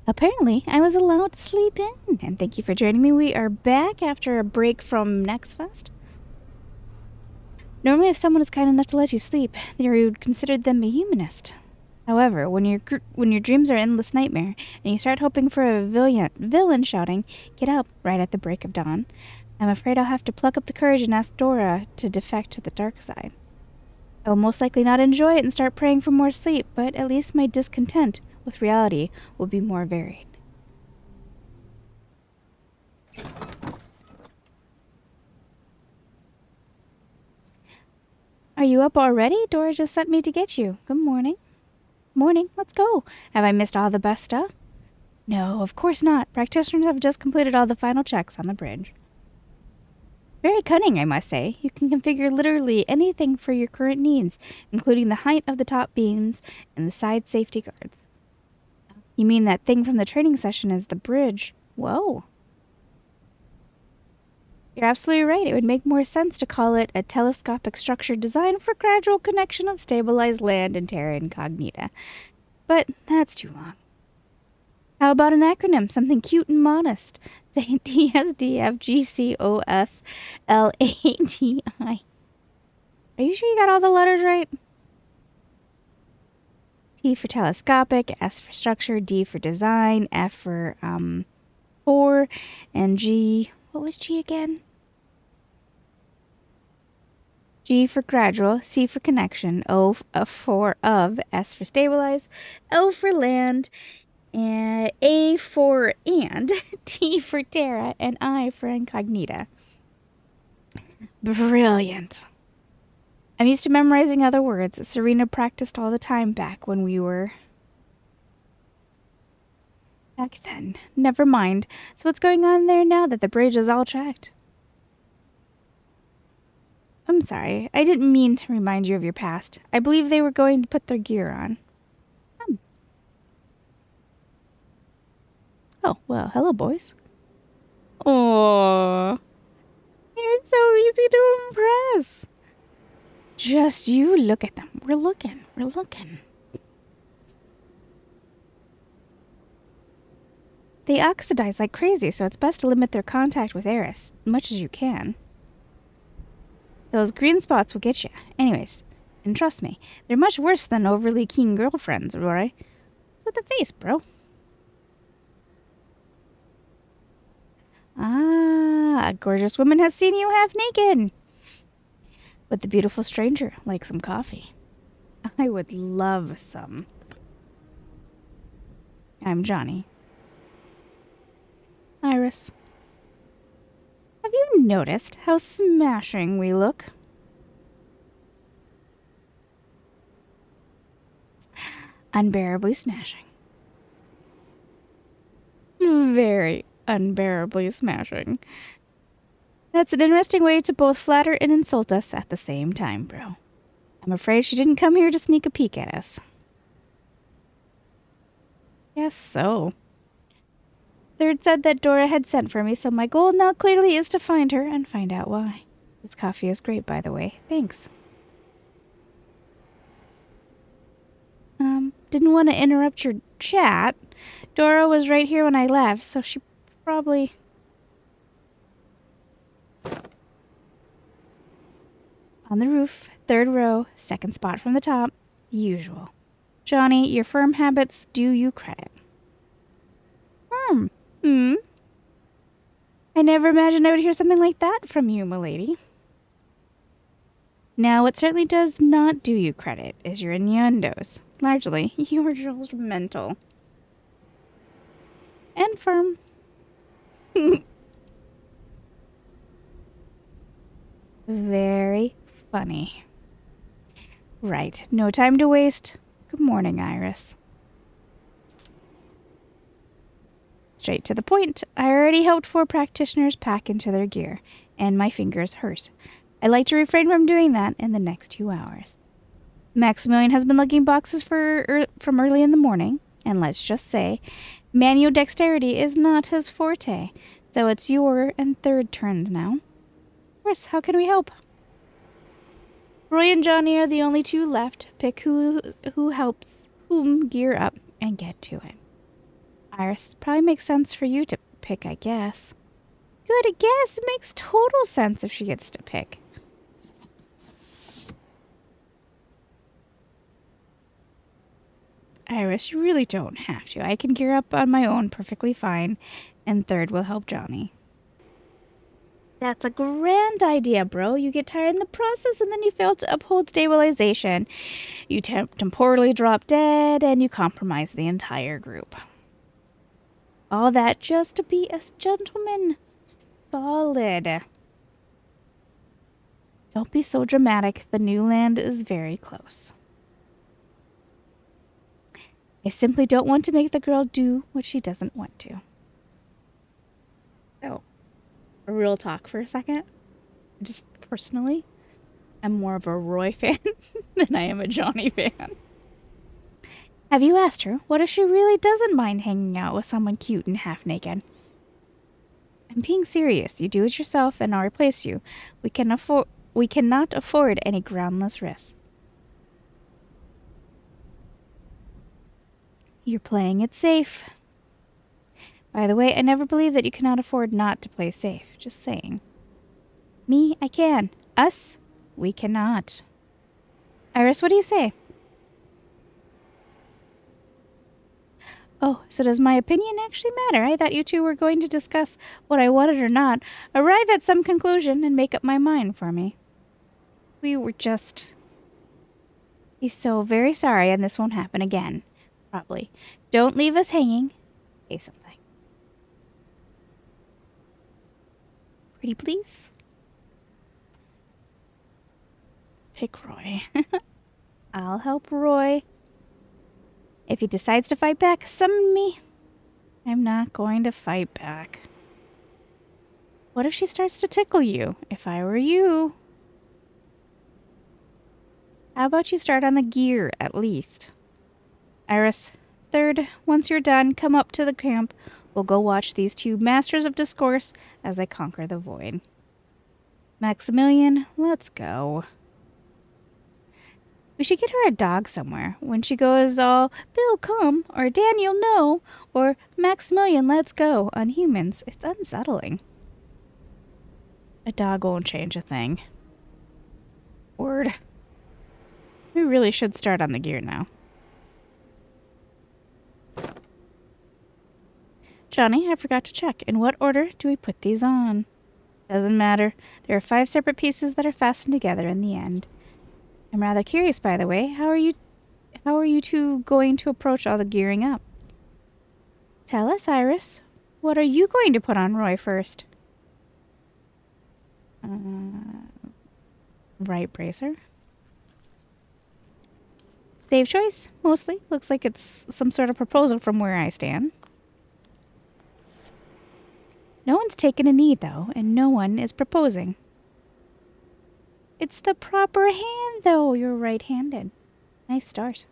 Apparently, I was allowed to sleep in, and thank you for joining me. We are back after a break from Next Fest. Normally, if someone is kind enough to let you sleep, you would consider them a humanist. However, when your dreams are endless nightmare, and you start hoping for a villain shouting, "Get up!" right at the break of dawn, I'm afraid I'll have to pluck up the courage and ask Dora to defect to the dark side. I will most likely not enjoy it and start praying for more sleep, but at least my discontent with reality will be more varied. Are you up already? Dora just sent me to get you. Good morning. Morning, let's go. Have I missed all the best stuff? No, of course not. Practitioners have just completed all the final checks on the bridge. Very cunning, I must say. You can configure literally anything for your current needs, including the height of the top beams and the side safety guards. You mean that thing from the training session is the bridge? Whoa. You're absolutely right. It would make more sense to call it a telescopic structure designed for gradual connection of stabilized land and terra incognita. But that's too long. How about an acronym? Something cute and modest. Say DSDFGCOSLADI. Are you sure you got all the letters right? T for telescopic, S for structure, D for design, F for for, and G. What was G again? G for gradual, C for connection, O for of, S for stabilize, L for land, and A for and, T for terra, and I for incognita. Brilliant. I'm used to memorizing other words. Serena practiced all the time back when we were... Back then. Never mind. So what's going on there now that the bridge is all tracked? I'm sorry. I didn't mean to remind you of your past. I believe they were going to put their gear on. Oh, well, hello, boys. Aww. You're so easy to impress. Just you look at them. We're looking. They oxidize like crazy, so it's best to limit their contact with air as much as you can. Those green spots will get you. Anyways, and trust me, they're much worse than overly keen girlfriends, Rory. What's with the face, bro? Ah, a gorgeous woman has seen you half naked. Would the beautiful stranger like some coffee? I would love some. I'm Johnny. Iris. Have you noticed how smashing we look? Unbearably smashing. Very unbearably smashing. That's an interesting way to both flatter and insult us at the same time, bro. I'm afraid she didn't come here to sneak a peek at us. Yes, so. Third said that Dora had sent for me, so my goal now clearly is to find her and find out why. This coffee is great, by the way. Thanks. Didn't want to interrupt your chat. Dora was right here when I left, so she probably... On the roof, third row, second spot from the top. Usual. Johnny, your firm habits do you credit. I never imagined I would hear something like that from you, milady. Now, what certainly does not do you credit is your innuendos. Largely, you are just mental. And firm. Very funny. Right, no time to waste. Good morning, Iris. Straight to the point. I already helped 4 practitioners pack into their gear, and my fingers hurt. I'd like to refrain from doing that in the next 2 hours. Maximilian has been lugging boxes from early in the morning, and let's just say, manual dexterity is not his forte, so it's your and third turns now. Of course, how can we help? Roy and Johnny are the only 2 left. Pick who helps whom gear up and get to it. Iris, probably makes sense for you to pick, I guess. Good, I guess. It makes total sense if she gets to pick. Iris, you really don't have to. I can gear up on my own perfectly fine, and third will help Johnny. That's a grand idea, bro. You get tired in the process, and then you fail to uphold stabilization. You temporally drop dead, and you compromise the entire group. All that just to be a gentleman. Solid. Don't be so dramatic. The new land is very close. I simply don't want to make the girl do what she doesn't want to. So, a real talk for a second. Just personally, I'm more of a Roy fan than I am a Johnny fan. Have you asked her what if she really doesn't mind hanging out with someone cute and half naked? I'm being serious. You do it yourself and I'll replace you. We cannot afford any groundless risks. You're playing it safe. By the way, I never believed that you cannot afford not to play safe. Just saying. Me, I can. Us, we cannot. Iris, what do you say? Oh, so does my opinion actually matter? I thought you two were going to discuss what I wanted or not, arrive at some conclusion, and make up my mind for me. We were just... He's so very sorry, and this won't happen again. Probably. Don't leave us hanging. Say something. Pretty please? Pick Roy. I'll help Roy. If he decides to fight back, summon me. I'm not going to fight back. What if she starts to tickle you? If I were you. How about you start on the gear, at least? Iris, third, once you're done, come up to the camp. We'll go watch these two masters of discourse as they conquer the void. Maximilian, let's go. We should get her a dog somewhere. When she goes all, Bill, come, or Daniel, no, or Maximilian, let's go, on humans, it's unsettling. A dog won't change a thing. Word. We really should start on the gear now. Johnny, I forgot to check. In what order do we put these on? Doesn't matter. There are 5 separate pieces that are fastened together in the end. I'm rather curious, by the way. How are you two going to approach all the gearing up? Tell us, Iris. What are you going to put on Roy first? Right bracer. Safe choice, mostly. Looks like it's some sort of proposal from where I stand. No one's taken a knee, though, and no one is proposing. It's the proper hand, though. You're right-handed. Nice start.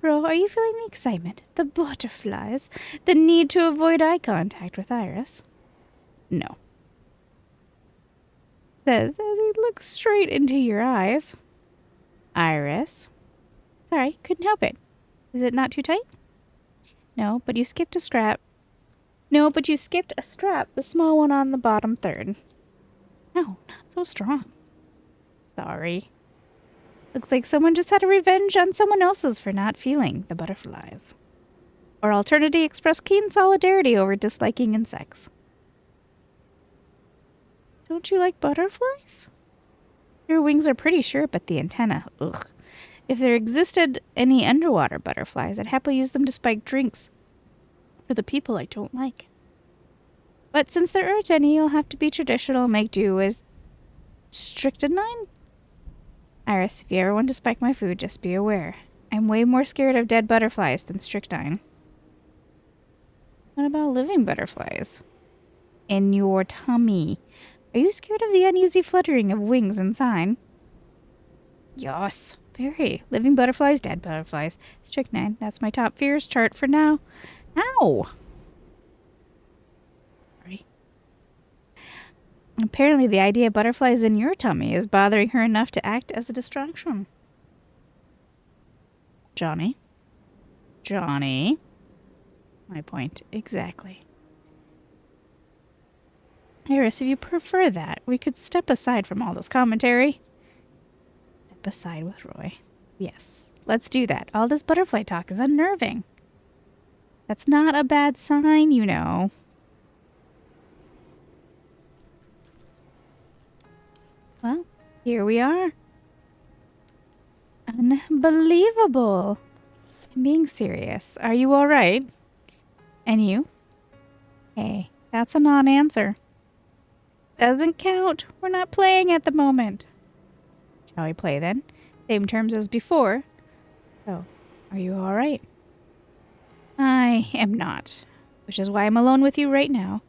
Bro, are you feeling the excitement, the butterflies, the need to avoid eye contact with Iris? No. Says he looks straight into your eyes. Iris. Sorry, couldn't help it. Is it not too tight? No, but you skipped a strap. No, but you skipped a strap, the small one on the bottom third. No, not so strong. Sorry. Looks like someone just had a revenge on someone else's for not feeling the butterflies. Or alternatively express keen solidarity over disliking insects. Don't you like butterflies? Their wings are pretty sure, but the antenna, ugh. If there existed any underwater butterflies, I'd happily use them to spike drinks for the people I don't like. But since there aren't any, you'll have to be traditional and make do with strychnine? Iris, if you ever want to spike my food, just be aware. I'm way more scared of dead butterflies than strychnine. What about living butterflies? In your tummy. Are you scared of the uneasy fluttering of wings inside? Yes, very. Living butterflies, dead butterflies. Strychnine. That's my top fears chart for now. Ow! Sorry. Apparently the idea of butterflies in your tummy is bothering her enough to act as a distraction. Johnny? Johnny? my point. Exactly. Iris, if you prefer that, we could step aside from all this commentary. Step aside with Roy. Yes, let's do that. All this butterfly talk is unnerving. That's not a bad sign, you know. Well, here we are. Unbelievable. I'm being serious. Are you all right? And you? Hey, that's a non-answer. Doesn't count. We're not playing at the moment. Shall we play then? Same terms as before. So, are you all right? I am not, which is why I'm alone with you right now.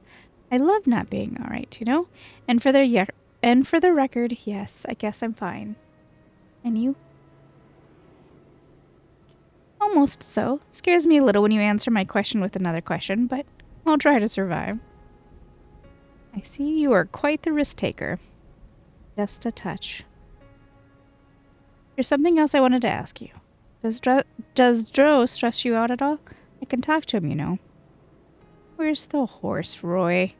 I love not being all right, you know? And for the record, yes, I guess I'm fine. And you? Almost so. Scares me a little when you answer my question with another question, but I'll try to survive. I see you are quite the risk taker. Just a touch. There's something else I wanted to ask you. Does Dro stress you out at all? I can talk to him, you know. Where's the horse, Roy?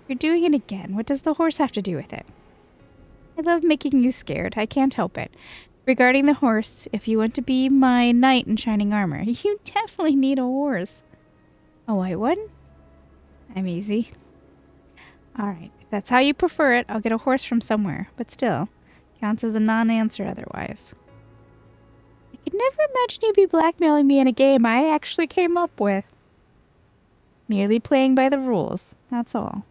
You're doing it again. What does the horse have to do with it? I love making you scared. I can't help it. Regarding the horse, if you want to be my knight in shining armor, you definitely need a horse. A white one? I'm easy. Alright, if that's how you prefer it, I'll get a horse from somewhere. But still, counts as a non-answer otherwise. I could never imagine you be blackmailing me in a game I actually came up with. Merely playing by the rules, that's all.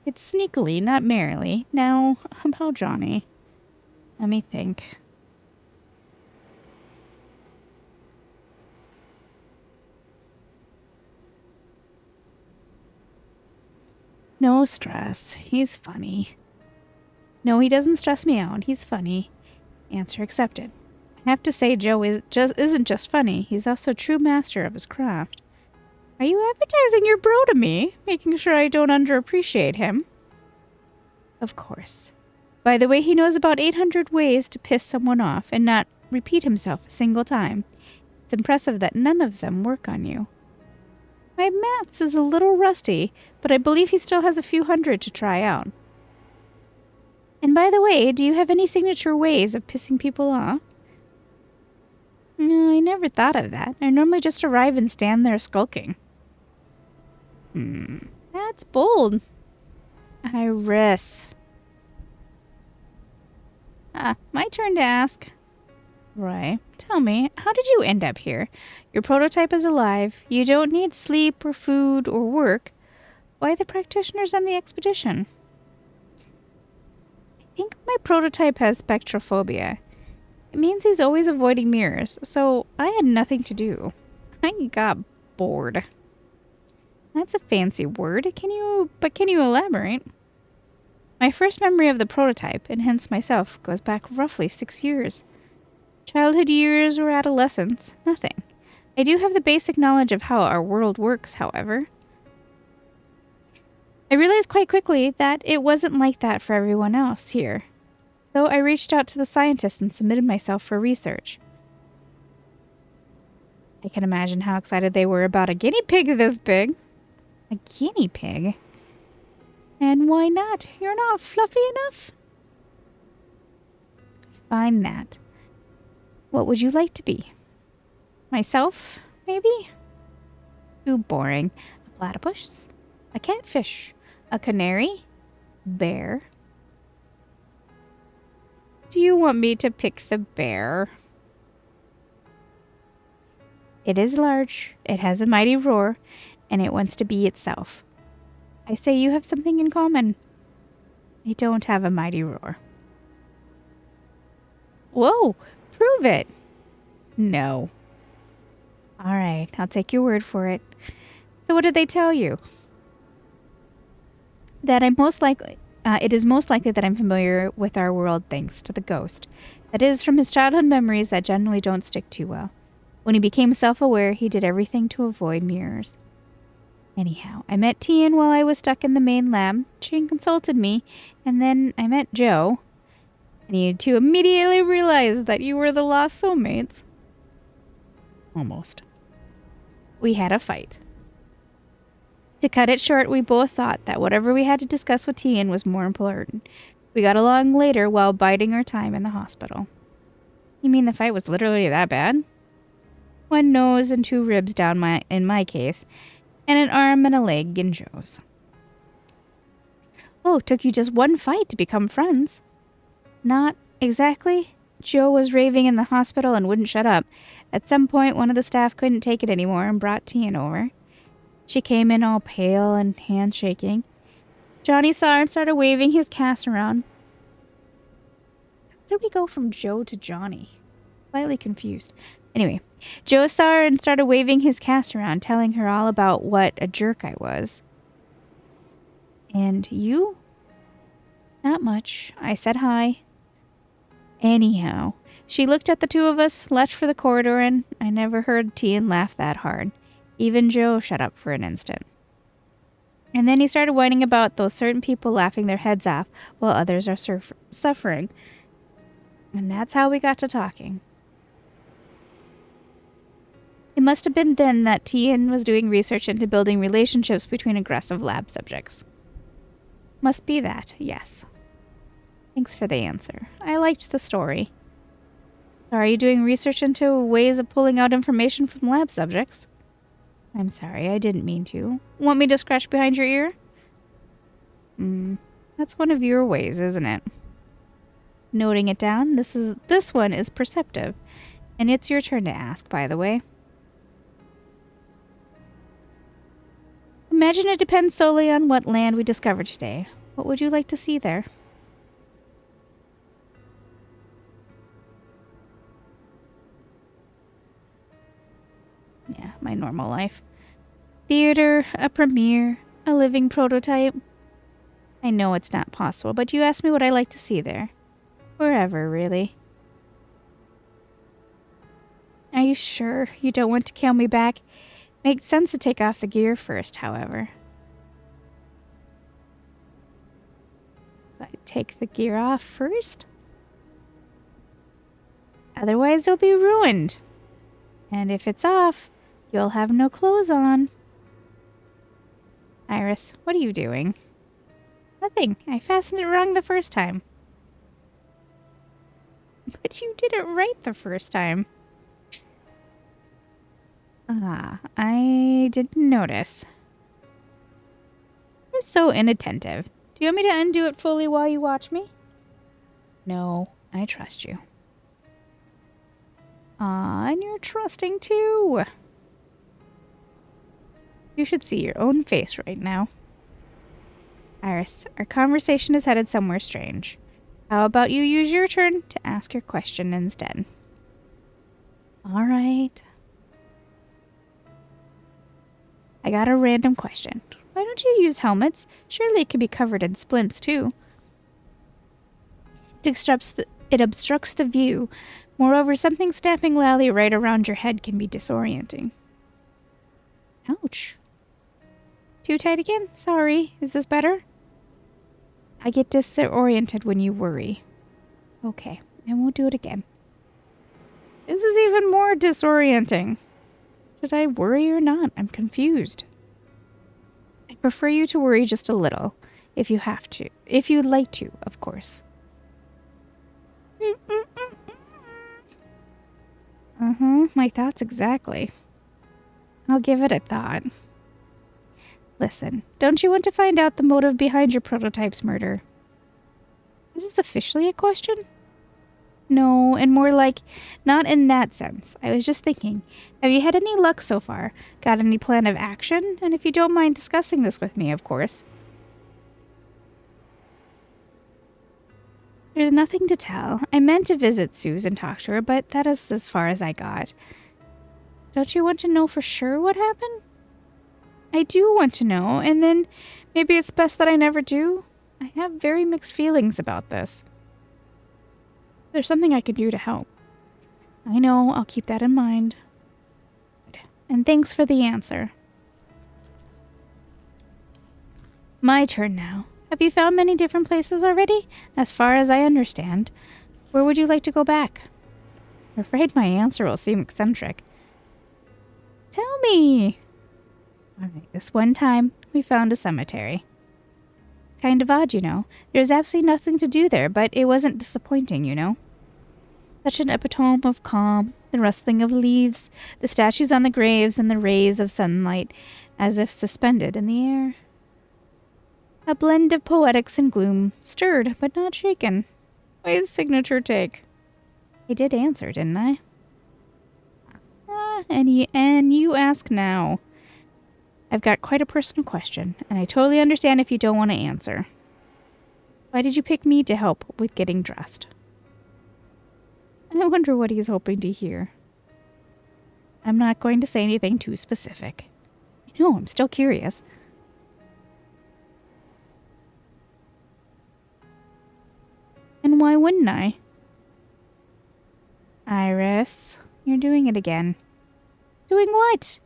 It's sneakily, not merrily. Now, about Johnny. Let me think. No stress. He's funny. No, he doesn't stress me out. He's funny. Answer accepted. I have to say Joe isn't just funny. He's also a true master of his craft. Are you advertising your bro to me? Making sure I don't underappreciate him? Of course. By the way, he knows about 800 ways to piss someone off and not repeat himself a single time. It's impressive that none of them work on you. My maths is a little rusty, but I believe he still has a few hundred to try out. And by the way, do you have any signature ways of pissing people off? No, I never thought of that. I normally just arrive and stand there skulking. That's bold. Iris. My turn to ask. Roy, tell me, how did you end up here? Your prototype is alive. You don't need sleep or food or work. Why the practitioners on the expedition? I think my prototype has spectrophobia. It means he's always avoiding mirrors, so I had nothing to do. I got bored. That's a fancy word. Can you elaborate? My first memory of the prototype, and hence myself, goes back roughly 6 years. Childhood years or adolescence, nothing. I do have the basic knowledge of how our world works, however. I realized quite quickly that it wasn't like that for everyone else here. So I reached out to the scientists and submitted myself for research. I can imagine how excited they were about a guinea pig this big. A guinea pig? And why not? You're not fluffy enough? Fine that. What would you like to be? Myself, maybe? Too boring. A platypus? A catfish? A canary? Bear? Do you want me to pick the bear? It is large, it has a mighty roar, and it wants to be itself. I say you have something in common. I don't have a mighty roar. Whoa, prove it. No. All right, I'll take your word for it. So what did they tell you? That it is most likely that I'm familiar with our world thanks to the ghost. That is, from his childhood memories that generally don't stick too well. When he became self-aware, he did everything to avoid mirrors. Anyhow, I met Tian while I was stuck in the main lab. She consulted me, and then I met Joe. And you two immediately realized that you were the lost soulmates. Almost. We had a fight. To cut it short, we both thought that whatever we had to discuss with Tian was more important. We got along later while biding our time in the hospital. You mean the fight was literally that bad? One nose and 2 ribs down in my case, and an arm and a leg in Joe's. Oh, took you just one fight to become friends. Not exactly. Joe was raving in the hospital and wouldn't shut up. At some point, one of the staff couldn't take it anymore and brought Tian over. She came in all pale and handshaking. Johnny saw her and started waving his cast around. How did we go from Joe to Johnny? Slightly confused. Anyway, Joe saw her and started waving his cast around, telling her all about what a jerk I was. And you? Not much. I said hi. Anyhow, she looked at the 2 of us, left for the corridor, and I never heard Tian laugh that hard. Even Joe shut up for an instant. And then he started whining about those certain people laughing their heads off while others are suffering. And that's how we got to talking. It must have been then that Tian was doing research into building relationships between aggressive lab subjects. Must be that, yes. Thanks for the answer. I liked the story. So are you doing research into ways of pulling out information from lab subjects? I'm sorry, I didn't mean to. Want me to scratch behind your ear? That's one of your ways, isn't it? Noting it down, this one is perceptive. And it's your turn to ask, by the way. Imagine it depends solely on what land we discover today. What would you like to see there? Yeah, my normal life. Theater, a premiere, a living prototype. I know it's not possible, but you asked me what I like to see there. Wherever, really. Are you sure you don't want to kill me back? Makes sense to take off the gear first, however. But take the gear off first? Otherwise, it'll be ruined. And if it's off, you'll have no clothes on. Iris, what are you doing? Nothing. I fastened it wrong the first time. But you did it right the first time. I didn't notice. You're so inattentive. Do you want me to undo it fully while you watch me? No, I trust you. And you're trusting too. You should see your own face right now. Iris, our conversation is headed somewhere strange. How about you use your turn to ask your question instead? All right. I got a random question. Why don't you use helmets? Surely it could be covered in splints too. It obstructs the view. Moreover, something snapping loudly right around your head can be disorienting. Ouch. Too tight again? Sorry. Is this better? I get disoriented when you worry. Okay, I won't do it again. This is even more disorienting. Should I worry or not? I'm confused. I prefer you to worry just a little, if you have to. If you'd like to, of course. My thoughts exactly. I'll give it a thought. Listen, don't you want to find out the motive behind your prototype's murder? Is this officially a question? No, and more like, not in that sense. I was just thinking, have you had any luck so far? Got any plan of action? And if you don't mind discussing this with me, of course. There's nothing to tell. I meant to visit Suze and talk to her, but that is as far as I got. Don't you want to know for sure what happened? I do want to know, and then maybe it's best that I never do. I have very mixed feelings about this. There's something I could do to help. I know, I'll keep that in mind. And thanks for the answer. My turn now. Have you found many different places already? As far as I understand. Where would you like to go back? I'm afraid my answer will seem eccentric. Tell me! Alright, this one time, we found a cemetery. It's kind of odd, you know. There's absolutely nothing to do there, but it wasn't disappointing, you know. Such an epitome of calm, the rustling of leaves, the statues on the graves, and the rays of sunlight as if suspended in the air. A blend of poetics and gloom, stirred but not shaken. His signature take. I did answer, didn't I? And you ask now. I've got quite a personal question, and I totally understand if you don't want to answer. Why did you pick me to help with getting dressed? I wonder what he's hoping to hear. I'm not going to say anything too specific. No, I'm still curious. And why wouldn't I? Iris, you're doing it again. Doing what?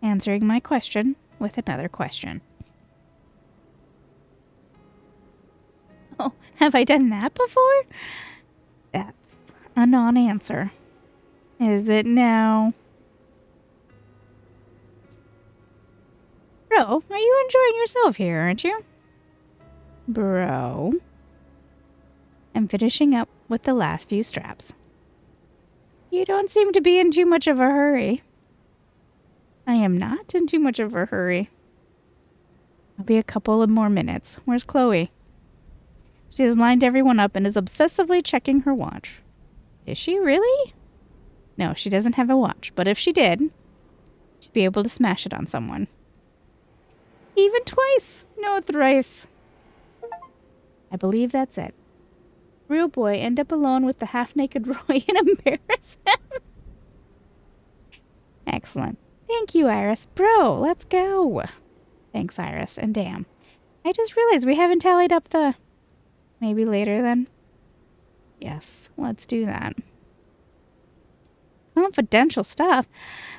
Answering my question with another question. Oh, have I done that before? That's a non-answer. Is it now? Bro, are you enjoying yourself here, aren't you? Bro. I'm finishing up with the last few straps. You don't seem to be in too much of a hurry. I am not in too much of a hurry. I'll be a couple of more minutes. Where's Chloe? She has lined everyone up and is obsessively checking her watch. Is she really? No, she doesn't have a watch, but if she did, she'd be able to smash it on someone. Even twice, no thrice. I believe that's it. Real boy end up alone with the half-naked Roy and embarrass him. Excellent. Thank you, Iris. Bro, let's go. Thanks, Iris. And damn, I just realized we haven't tallied up the... Maybe later then? Yes, let's do that. Confidential stuff.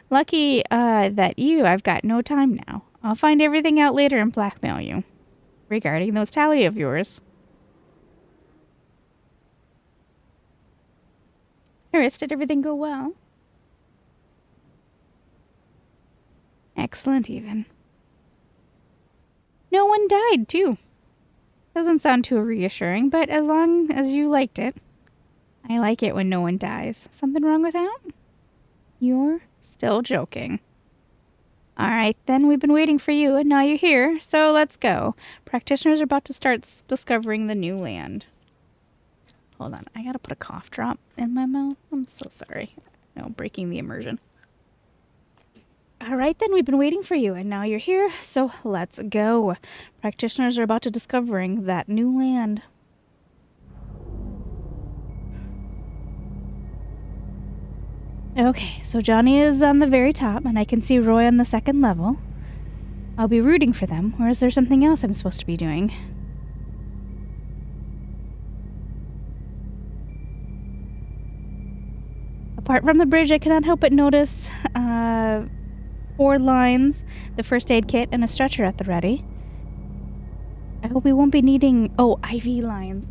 Lucky that I've got no time now. I'll find everything out later and blackmail you. Regarding those tally of yours. Iris, did everything go well? Excellent, even. No one died, too. Doesn't sound too reassuring, but as long as you liked it. I like it when no one dies. Something wrong with that? You're still joking. Alright, then we've been waiting for you, and now you're here, so let's go. Practitioners are about to start discovering the new land. Hold on, I gotta put a cough drop in my mouth. I'm so sorry. No, breaking the immersion. Alright then, we've been waiting for you, and now you're here, so let's go. Practitioners are about to discovering that new land. Okay, so Johnny is on the very top, and I can see Roy on the second level. I'll be rooting for them, or is there something else I'm supposed to be doing? Apart from the bridge, I cannot help but notice 4 lines, the first aid kit, and a stretcher at the ready. I hope we won't be needing... Oh, IV lines.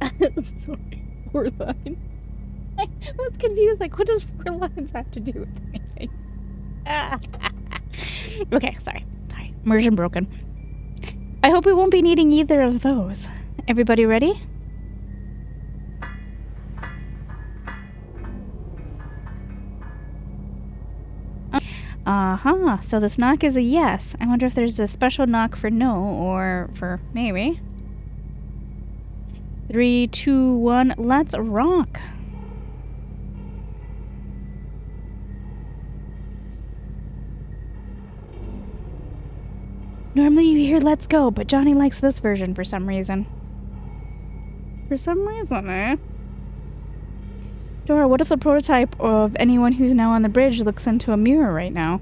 Sorry, 4 lines. I was confused, like, what does 4 lines have to do with anything? Okay, sorry. Immersion broken. I hope we won't be needing either of those. Everybody ready? Uh-huh, so this knock is a yes. I wonder if there's a special knock for no, or for maybe. 3, 2, 1, let's rock. Normally you hear let's go, but Johnny likes this version for some reason. For some reason, eh? Dora, what if the prototype of anyone who's now on the bridge looks into a mirror right now?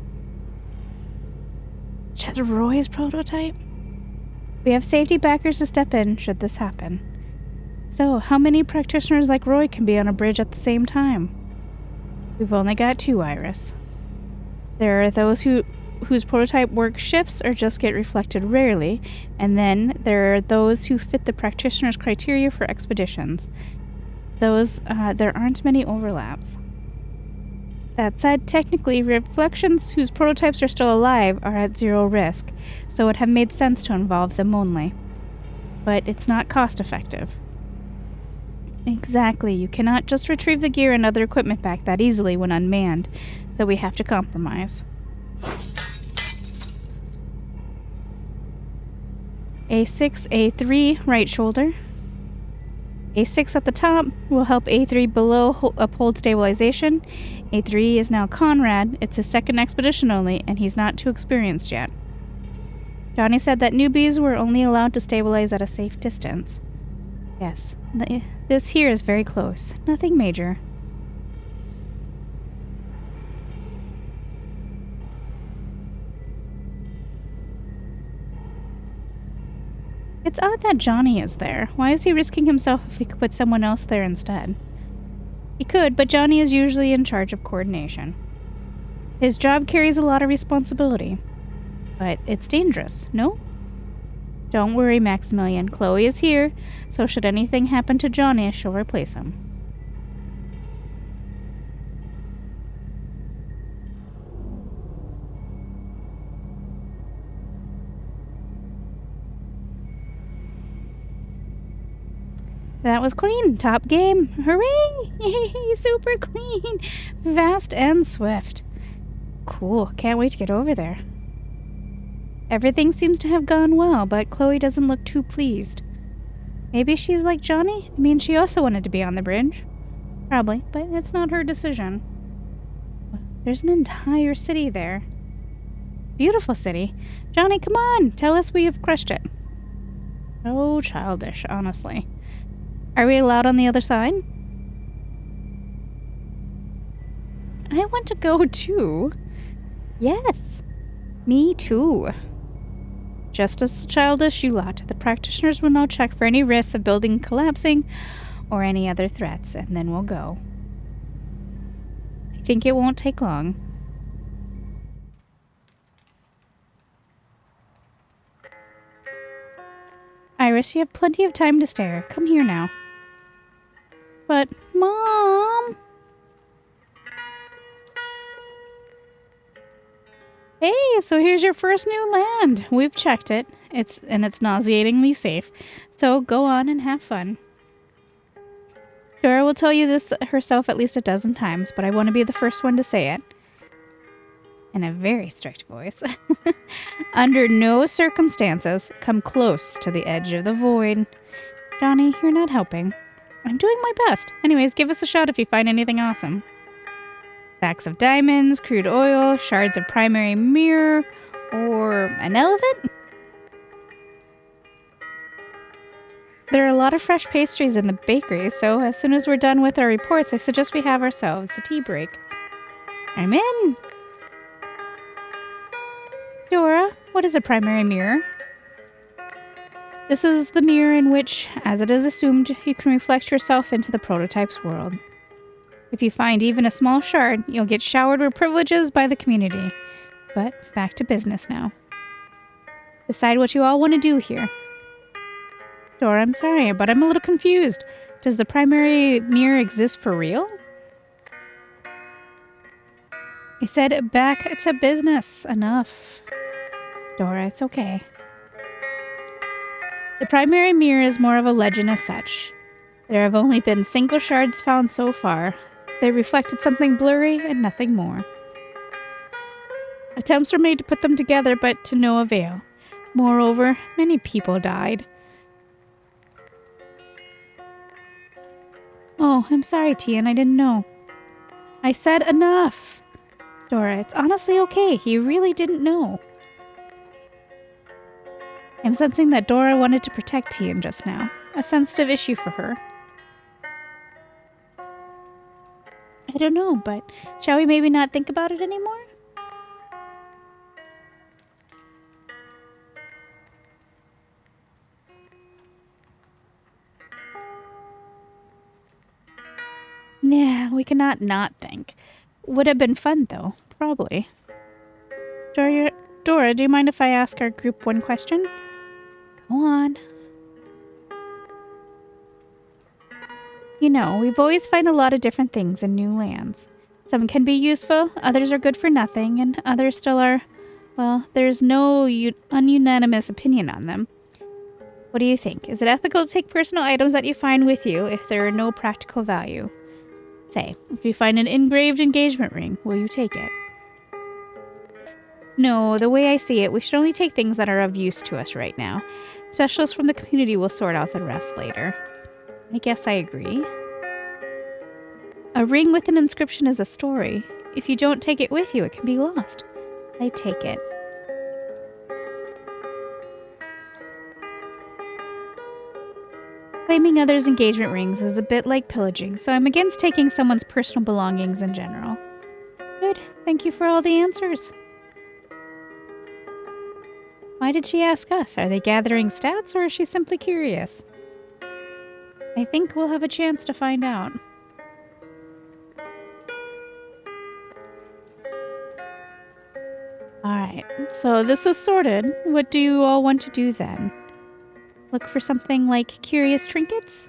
Just Roy's prototype? We have safety backers to step in should this happen. So, how many practitioners like Roy can be on a bridge at the same time? We've only got 2, Iris. There are those whose prototype work shifts or just get reflected rarely, and then there are those who fit the practitioner's criteria for expeditions. There aren't many overlaps. That said, technically, reflections whose prototypes are still alive are at 0 risk, so it would have made sense to involve them only. But it's not cost effective. Exactly, you cannot just retrieve the gear and other equipment back that easily when unmanned, so we have to compromise. A6, A3, right shoulder. A6 at the top will help A3 below uphold stabilization. A3 is now Conrad. It's his second expedition only, and he's not too experienced yet. Johnny said that newbies were only allowed to stabilize at a safe distance. Yes, this here is very close. Nothing major. It's odd that Johnny is there. Why is he risking himself if he could put someone else there instead? He could, but Johnny is usually in charge of coordination. His job carries a lot of responsibility. But it's dangerous, no? Don't worry, Maximilian. Chloe is here, so should anything happen to Johnny, she'll replace him. That was clean. Top game. Hooray! Yay! Super clean. Fast and swift. Cool. Can't wait to get over there. Everything seems to have gone well, but Chloe doesn't look too pleased. Maybe she's like Johnny? I mean, she also wanted to be on the bridge. Probably, but it's not her decision. There's an entire city there. Beautiful city. Johnny, come on! Tell us we have crushed it. So childish, honestly. Are we allowed on the other side? I want to go too. Yes. Me too. Just as childish, you lot. The practitioners will now check for any risks of building collapsing or any other threats, and then we'll go. I think it won't take long. Iris, you have plenty of time to stare. Come here now. But, Mom! Hey, so here's your first new land. We've checked it. It's nauseatingly safe. So go on and have fun. Dora will tell you this herself at least a dozen times, but I want to be the first one to say it. In a very strict voice. Under no circumstances, come close to the edge of the void. Johnny, you're not helping. I'm doing my best. Anyways, give us a shout if you find anything awesome. Sacks of diamonds, crude oil, shards of primary mirror, or an elephant? There are a lot of fresh pastries in the bakery, so as soon as we're done with our reports, I suggest we have ourselves a tea break. I'm in! Dora, what is a primary mirror? This is the mirror in which, as it is assumed, you can reflect yourself into the prototype's world. If you find even a small shard, you'll get showered with privileges by the community. But back to business now. Decide what you all want to do here. Dora, I'm sorry, but I'm a little confused. Does the primary mirror exist for real? I said back to business. Enough. Dora, it's okay. The primary mirror is more of a legend as such. There have only been single shards found so far. They reflected something blurry and nothing more. Attempts were made to put them together, but to no avail. Moreover, many people died. Oh, I'm sorry, Tian, I didn't know. I said enough! Dora, it's honestly okay. He really didn't know. I'm sensing that Dora wanted to protect Tian just now. A sensitive issue for her. I don't know, but shall we maybe not think about it anymore? Nah, we cannot not think. Would have been fun, though. Probably. Dora, do you mind if I ask our group one question? Go on. You know, we've always found a lot of different things in new lands. Some can be useful, others are good for nothing, and others still are, well, there's no ununanimous opinion on them. What do you think? Is it ethical to take personal items that you find with you if there are no practical value? Say, if you find an engraved engagement ring, will you take it? No, the way I see it, we should only take things that are of use to us right now. Specialists from the community will sort out the rest later. I guess I agree. A ring with an inscription is a story. If you don't take it with you, it can be lost. I take it. Claiming others' engagement rings is a bit like pillaging, so I'm against taking someone's personal belongings in general. Good. Thank you for all the answers. Why did she ask us? Are they gathering stats, or is she simply curious? I think we'll have a chance to find out. Alright, so this is sorted. What do you all want to do then? Look for something like curious trinkets?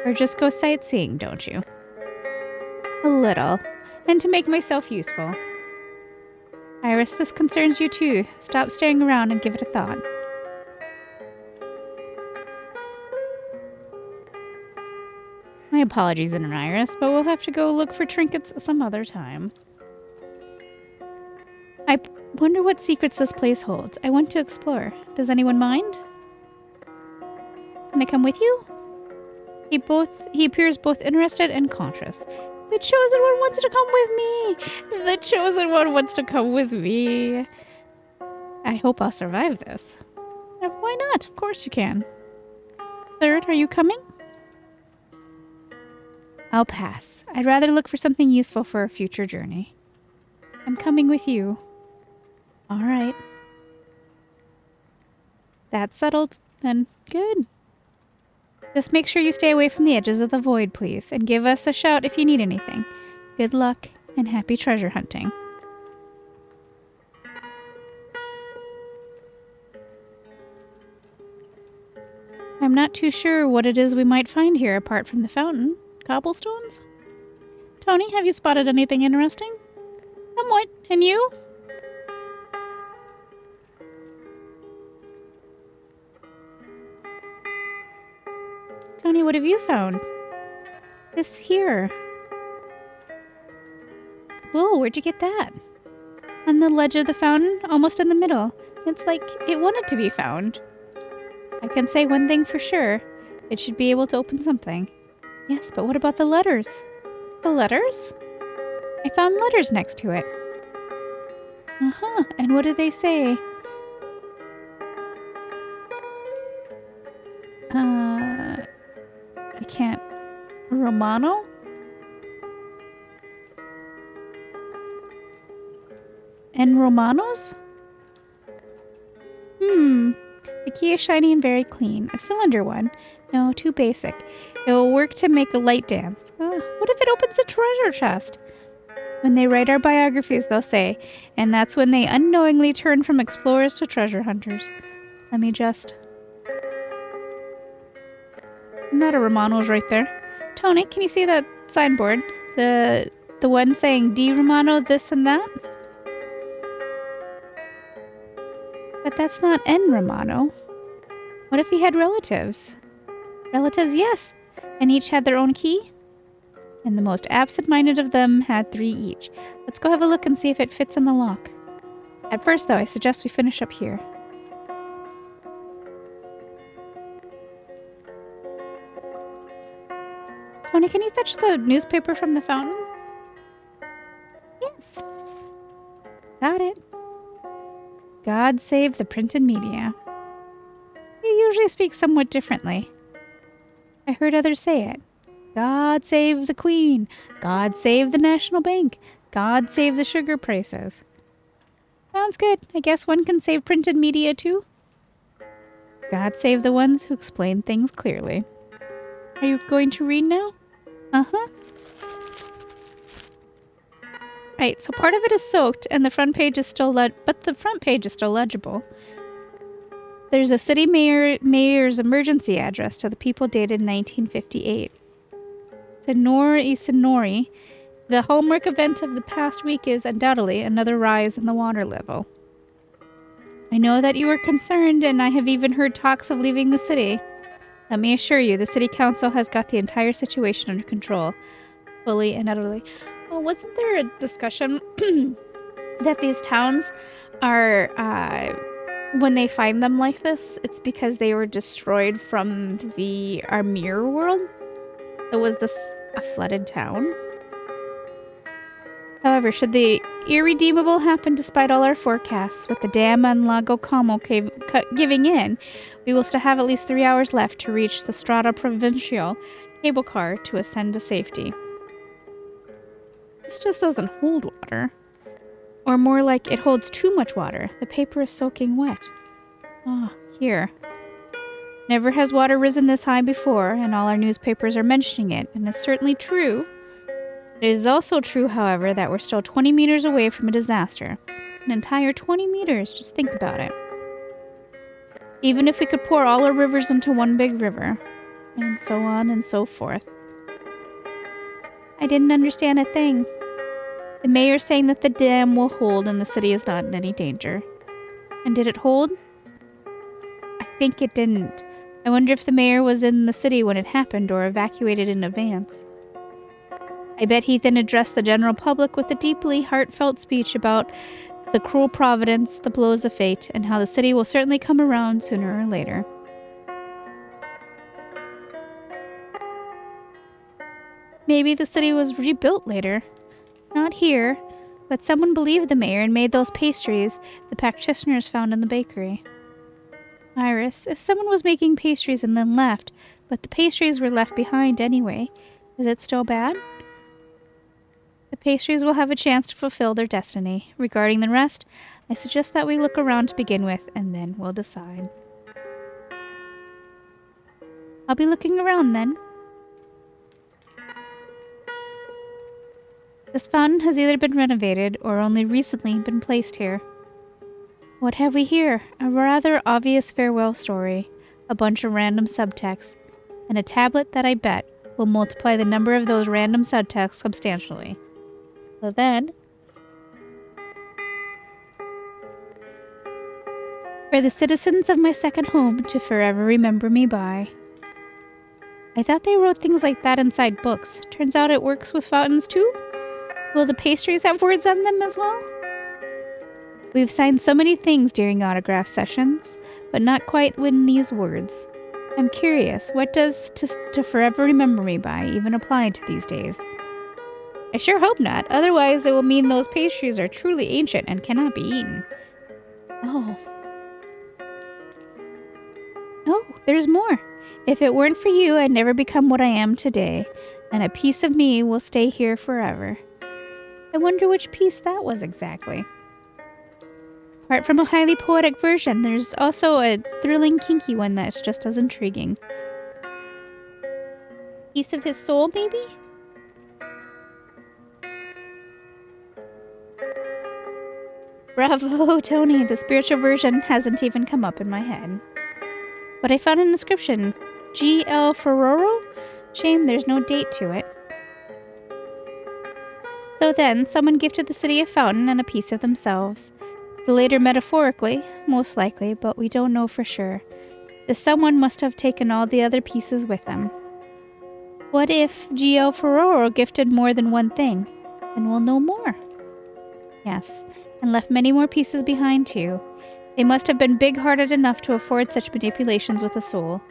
Or just go sightseeing, don't you? A little. And to make myself useful. Iris, this concerns you too. Stop staring around and give it a thought. My apologies, Iris, but we'll have to go look for trinkets some other time. I wonder what secrets this place holds. I want to explore. Does anyone mind? Can I come with you? He appears both interested and conscious. The chosen one wants to come with me! The chosen one wants to come with me! I hope I'll survive this. Why not? Of course you can. Third, are you coming? I'll pass. I'd rather look for something useful for a future journey. I'm coming with you. All right. That's settled, then. Good. Just make sure you stay away from the edges of the void, please, and give us a shout if you need anything. Good luck, and happy treasure hunting. I'm not too sure what it is we might find here apart from the fountain. Cobblestones? Tony, have you spotted anything interesting? Somewhat. And you? Tony, what have you found? This here. Whoa, where'd you get that? On the ledge of the fountain, almost in the middle. It's like it wanted to be found. I can say one thing for sure. It should be able to open something. Yes, but what about the letters? The letters? I found letters next to it. Uh-huh, and what do they say? I can't... Romano? And Romanos? The key is shiny and very clean. A cylinder one. No, too basic. It will work to make a light dance. What if it opens a treasure chest? When they write our biographies, they'll say, and that's when they unknowingly turn from explorers to treasure hunters. Let me just... Isn't that a Romano's right there? Tony, can you see that signboard? The one saying D Romano, this and that? But that's not N Romano. What if he had relatives? Relatives, yes. And each had their own key? And the most absent-minded of them had 3 each. Let's go have a look and see if it fits in the lock. At first, though, I suggest we finish up here. Tony, can you fetch the newspaper from the fountain? Yes. Got it. God save the printed media. You usually speak somewhat differently. I heard others say it. God save the Queen. God save the National Bank. God save the sugar prices. Sounds good. I guess one can save printed media too. God save the ones who explain things clearly. Are you going to read now? Uh-huh. Right, so part of it is soaked and the front page is still legible. There's a city mayor's emergency address to the people dated 1958. Senor y Senori, The hallmark event of the past week is undoubtedly another rise in the water level. I know that you are concerned, and I have even heard talks of leaving the city. Let me assure you, the city council has got the entire situation under control, fully and utterly. Well, wasn't there a discussion that these towns are, when they find them like this, it's because they were destroyed from our mirror world? So was this a flooded town? However, should the irredeemable happen despite all our forecasts, with the dam on Lago Como giving in, we will still have at least 3 hours left to reach the Strada Provincial cable car to ascend to safety. This just doesn't hold water. Or more like it holds too much water. The paper is soaking wet. Ah, here. Never has water risen this high before, and all our newspapers are mentioning it, and it's certainly true. It is also true, however, that we're still 20 meters away from a disaster. An entire 20 meters, just think about it. Even if we could pour all our rivers into one big river, and so on and so forth. I didn't understand a thing. The mayor's saying that the dam will hold and the city is not in any danger. And did it hold? I think it didn't. I wonder if the mayor was in the city when it happened or evacuated in advance. I bet he then addressed the general public with a deeply heartfelt speech about the cruel providence, the blows of fate, and how the city will certainly come around sooner or later. Maybe the city was rebuilt later. Not here, but someone believed the mayor and made those pastries the practitioners found in the bakery. Iris, if someone was making pastries and then left, but the pastries were left behind anyway, is it still bad? The pastries will have a chance to fulfill their destiny. Regarding the rest, I suggest that we look around to begin with, and then we'll decide. I'll be looking around then. This fountain has either been renovated or only recently been placed here. What have we here? A rather obvious farewell story, a bunch of random subtext, and a tablet that I bet will multiply the number of those random subtexts substantially. So then, for the citizens of my second home to forever remember me by. I thought they wrote things like that inside books. Turns out it works with fountains too? Will the pastries have words on them as well? We've signed so many things during autograph sessions, but not quite with these words. I'm curious, what does to forever remember me by even apply to these days? I sure hope not, otherwise it will mean those pastries are truly ancient and cannot be eaten. Oh, there's more. If it weren't for you, I'd never become what I am today, and a piece of me will stay here forever. I wonder which piece that was exactly. Apart from a highly poetic version, there's also a thrilling, kinky one that's just as intriguing. Piece of his soul, maybe? Bravo, Tony. The spiritual version hasn't even come up in my head. But I found an inscription. G.L. Ferraro? Shame there's no date to it. So then, someone gifted the city a fountain and a piece of themselves. Later metaphorically, most likely, but we don't know for sure. The someone must have taken all the other pieces with them. What if G.L. Ferraro gifted more than one thing? Then we'll know more. Yes, and left many more pieces behind too. They must have been big-hearted enough to afford such manipulations with a soul.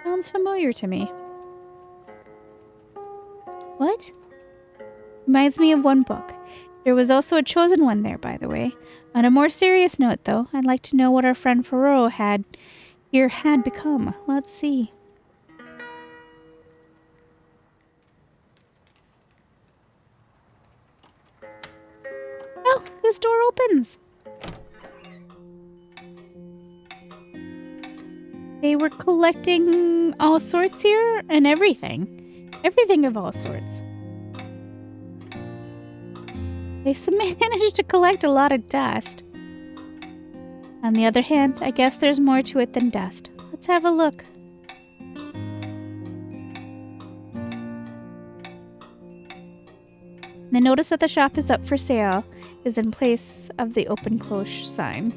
Sounds familiar to me. What? Reminds me of one book. There was also a chosen one there, by the way. On a more serious note, though, I'd like to know what our friend Ferraro had become. Let's see. Oh, this door opens. They were collecting all sorts here and everything. Everything of all sorts. They managed to collect a lot of dust. On the other hand, I guess there's more to it than dust. Let's have a look. The notice that the shop is up for sale is in place of the open-close sign.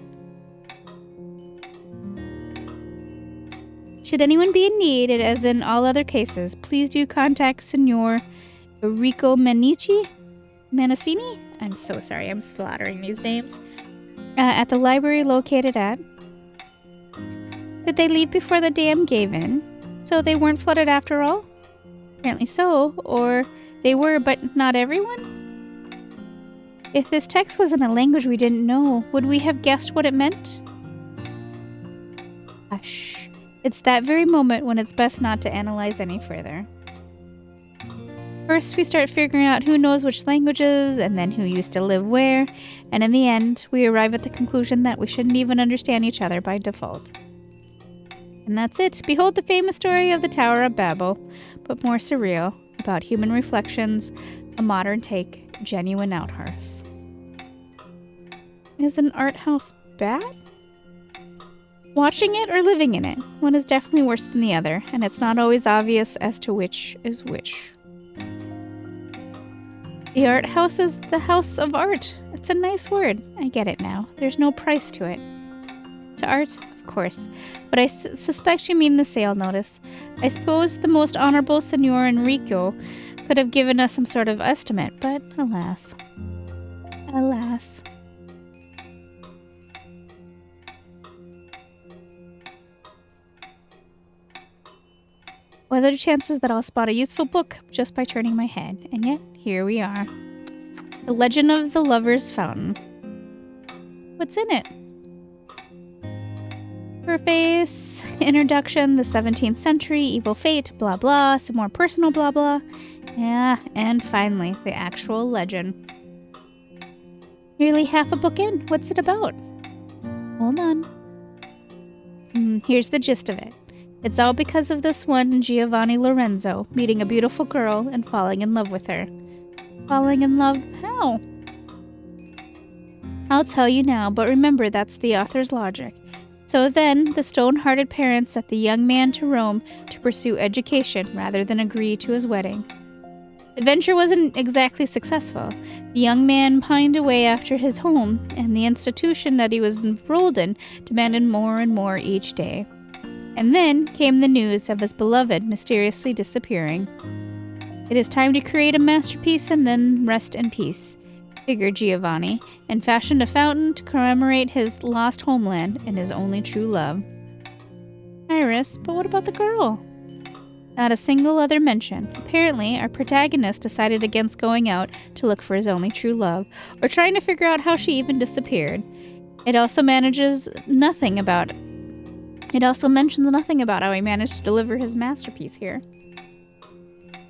Should anyone be in need, as in all other cases, please do contact Signor Enrico Mancini? I'm so sorry, I'm slaughtering these names. At the library located at... Did they leave before the dam gave in? So they weren't flooded after all? Apparently so, or they were, but not everyone? If this text was in a language we didn't know, would we have guessed what it meant? Hush. It's that very moment when it's best not to analyze any further. First, we start figuring out who knows which languages, and then who used to live where, and in the end, we arrive at the conclusion that we shouldn't even understand each other by default. And that's it. Behold the famous story of the Tower of Babel, but more surreal, about human reflections, a modern take, genuine outhouse. Is an art house bad? Watching it or living in it, one is definitely worse than the other, and it's not always obvious as to which is which. The art house is the house of art. It's a nice word. I get it now. There's no price to it. To art, of course, but I suspect you mean the sale notice. I suppose the most honorable Signor Enrico could have given us some sort of estimate, but alas. Alas. What are the chances that I'll spot a useful book just by turning my head? And yet, here we are. The Legend of the Lover's Fountain. What's in it? Preface, introduction, the 17th century, evil fate, blah blah, some more personal blah blah. Yeah, and finally, the actual legend. Nearly half a book in. What's it about? Hold on. Here's the gist of it. It's all because of this one Giovanni Lorenzo meeting a beautiful girl and falling in love with her. Falling in love how? I'll tell you now, but remember that's the author's logic. So then, the stone-hearted parents sent the young man to Rome to pursue education rather than agree to his wedding. The venture wasn't exactly successful. The young man pined away after his home, and the institution that he was enrolled in demanded more and more each day. And then came the news of his beloved mysteriously disappearing. It is time to create a masterpiece and then rest in peace, figured Giovanni, and fashioned a fountain to commemorate his lost homeland and his only true love. Iris, but what about the girl? Not a single other mention. Apparently, our protagonist decided against going out to look for his only true love, or trying to figure out how she even disappeared. It also mentions nothing about how he managed to deliver his masterpiece here.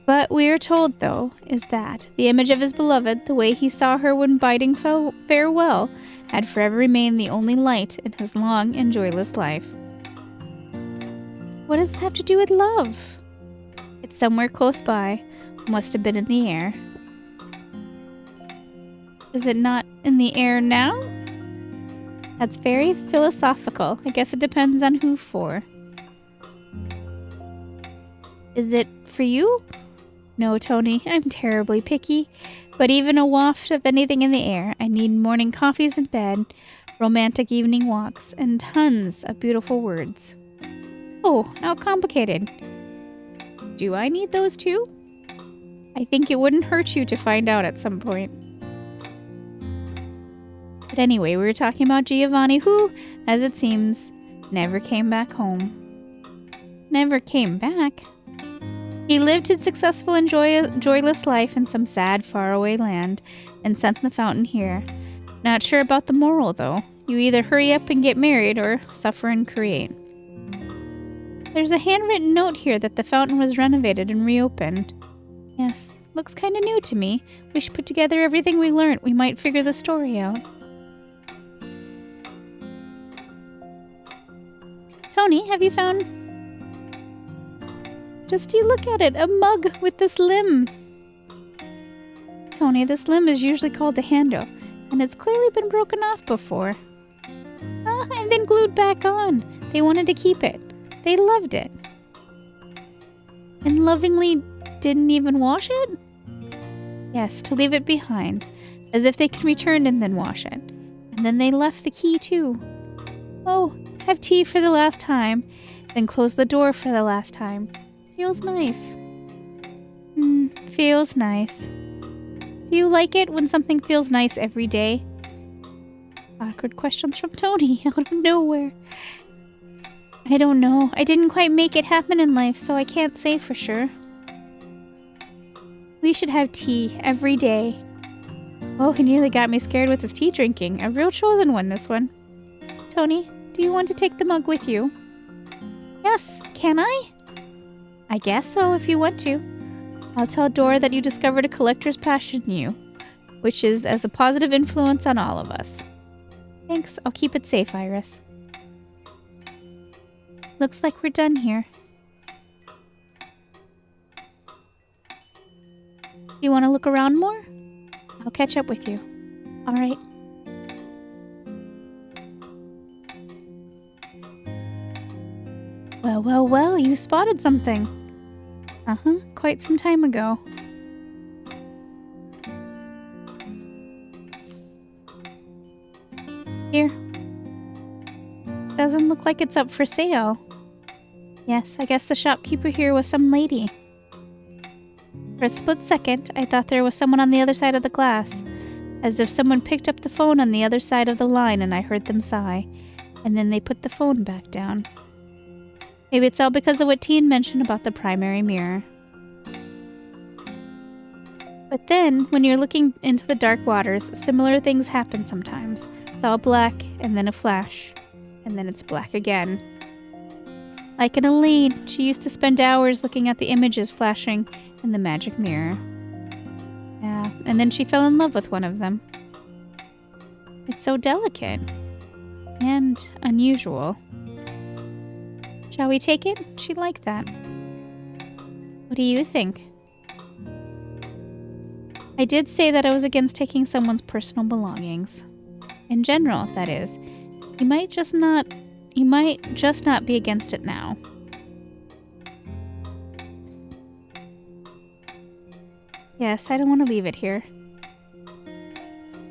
But we are told, though, is that the image of his beloved, the way he saw her when bidding farewell, had forever remained the only light in his long and joyless life. What does it have to do with love? It's somewhere close by. Must have been in the air. Is it not in the air now? That's very philosophical. I guess it depends on who for. Is it for you? No, Tony, I'm terribly picky. But even a waft of anything in the air, I need morning coffees in bed, romantic evening walks, and tons of beautiful words. Oh, how complicated. Do I need those too? I think it wouldn't hurt you to find out at some point. But anyway, we were talking about Giovanni, who, as it seems, never came back home. Never came back? He lived his successful and joyless life in some sad, faraway land, and sent the fountain here. Not sure about the moral, though. You either hurry up and get married, or suffer and create. There's a handwritten note here that the fountain was renovated and reopened. Yes, looks kinda new to me. We should put together everything we learned. We might figure the story out. Tony, have you found... Just you look at it, a mug with this limb. Tony, this limb is usually called the handle, and it's clearly been broken off before. And then glued back on. They wanted to keep it. They loved it. And lovingly didn't even wash it? Yes, to leave it behind, as if they can return and then wash it. And then they left the key too. Oh, have tea for the last time, then close the door for the last time. Feels nice. Feels nice. Do you like it when something feels nice every day? Awkward questions from Tony out of nowhere. I don't know. I didn't quite make it happen in life, so I can't say for sure. We should have tea every day. Oh, he nearly got me scared with his tea drinking. A real chosen one, this one. Tony, do you want to take the mug with you? Yes, can I? I guess so, if you want to. I'll tell Dora that you discovered a collector's passion in you, which is as a positive influence on all of us. Thanks, I'll keep it safe, Iris. Looks like we're done here. You want to look around more? I'll catch up with you. All right. Well, you spotted something. Quite some time ago. Here. Doesn't look like it's up for sale. Yes, I guess the shopkeeper here was some lady. For a split second, I thought there was someone on the other side of the glass, as if someone picked up the phone on the other side of the line and I heard them sigh, and then they put the phone back down. Maybe it's all because of what Teen mentioned about the primary mirror. But then, when you're looking into the dark waters, similar things happen sometimes. It's all black, and then a flash, and then it's black again. Like in Elaine, she used to spend hours looking at the images flashing in the magic mirror. Yeah, and then she fell in love with one of them. It's so delicate. And unusual. Shall we take it? She'd like that. What do you think? I did say that I was against taking someone's personal belongings. In general, that is. You might just not be against it now. Yes, I don't want to leave it here.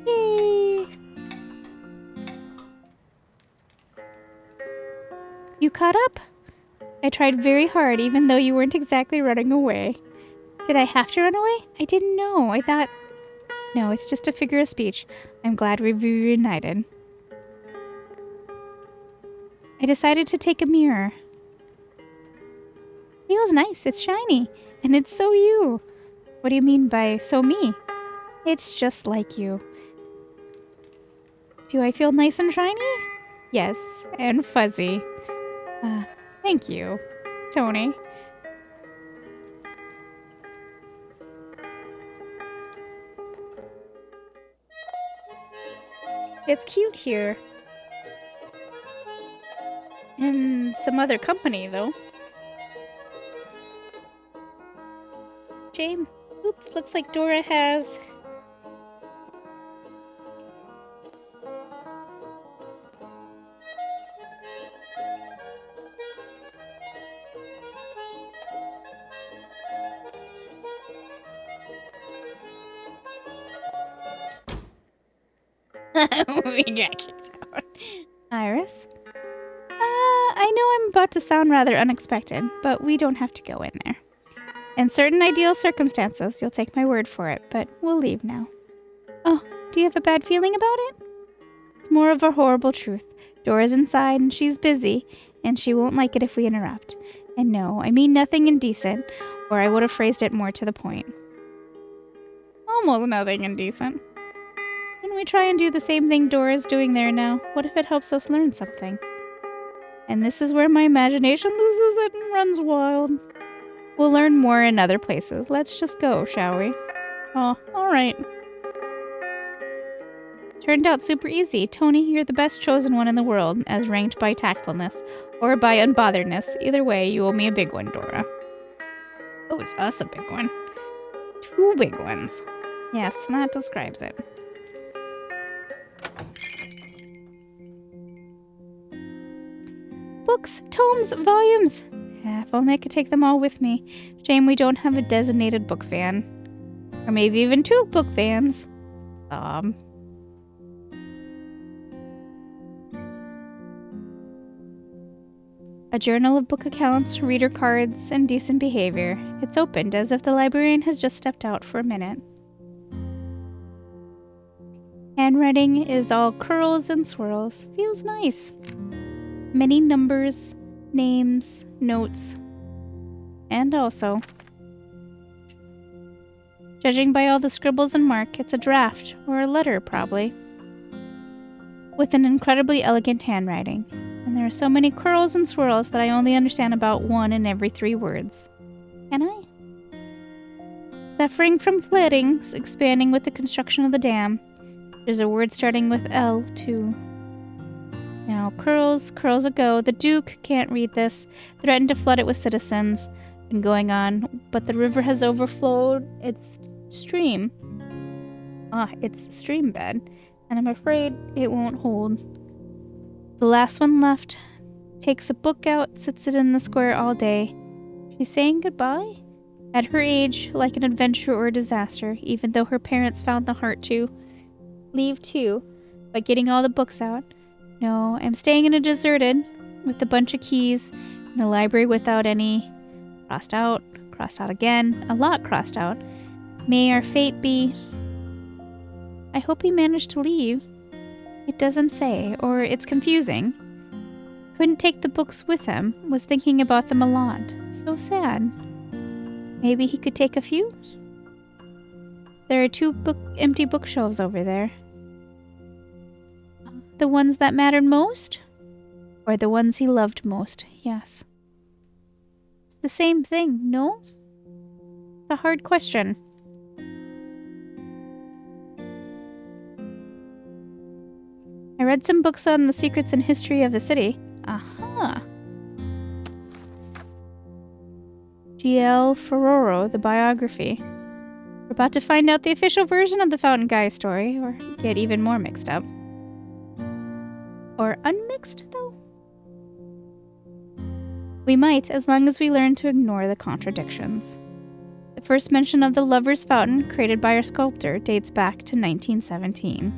Yay! You caught up? I tried very hard, even though you weren't exactly running away. Did I have to run away? I didn't know. I thought... No, it's just a figure of speech. I'm glad we reunited. I decided to take a mirror. Feels nice. It's shiny. And it's so you. What do you mean by so me? It's just like you. Do I feel nice and shiny? Yes, and fuzzy. Thank you, Tony. It's cute here. In some other company, though. James. Oops, looks like Dora has... We got kicked out. Iris? I know I'm about to sound rather unexpected, but we don't have to go in there. In certain ideal circumstances, you'll take my word for it, but we'll leave now. Oh, do you have a bad feeling about it? It's more of a horrible truth. Dora's inside, and she's busy, and she won't like it if we interrupt. And no, I mean nothing indecent, or I would have phrased it more to the point. Almost nothing indecent. Can we try and do the same thing Dora's doing there now? What if it helps us learn something? And this is where my imagination loses it and runs wild. We'll learn more in other places. Let's just go, shall we? Oh, alright. Turned out super easy. Tony, you're the best chosen one in the world, as ranked by tactfulness, or by unbotheredness. Either way, you owe me a big one, Dora. Oh, it's us a big one. 2 big ones. Yes, that describes it. Books, tomes, volumes. If only I could take them all with me. Shame we don't have a designated book van. Or maybe even 2 book vans. A journal of book accounts, reader cards, and decent behavior. It's opened as if the librarian has just stepped out for a minute. Handwriting is all curls and swirls. Feels nice. Many numbers, names, notes, and also, judging by all the scribbles and mark, it's a draft, or a letter probably, with an incredibly elegant handwriting. And there are so many curls and swirls that I only understand about 1 in every 3 words. Can I? Suffering from flooding, expanding with the construction of the dam. There's a word starting with L, too. Now, curls a go. The Duke can't read this. Threatened to flood it with citizens. Been going on, but the river has overflowed its stream. Its stream bed, and I'm afraid it won't hold. The last one left takes a book out, sits it in the square all day. She's saying goodbye? At her age, like an adventure or a disaster, even though her parents found the heart to leave too, by getting all the books out. No, I'm staying in a deserted, with a bunch of keys, in a library without any. Crossed out again, a lot crossed out. May our fate be. I hope he managed to leave. It doesn't say, or it's confusing. Couldn't take the books with him, was thinking about them a lot. So sad. Maybe he could take a few? There are 2 empty bookshelves over there. The ones that mattered most? Or the ones he loved most? Yes. It's the same thing, no? It's a hard question. I read some books on the secrets and history of the city. Aha. G.L. Ferraro, the biography. We're about to find out the official version of the Fountain Guy story, or get even more mixed up. Or unmixed, though? We might, as long as we learn to ignore the contradictions. The first mention of the Lover's Fountain, created by our sculptor, dates back to 1917.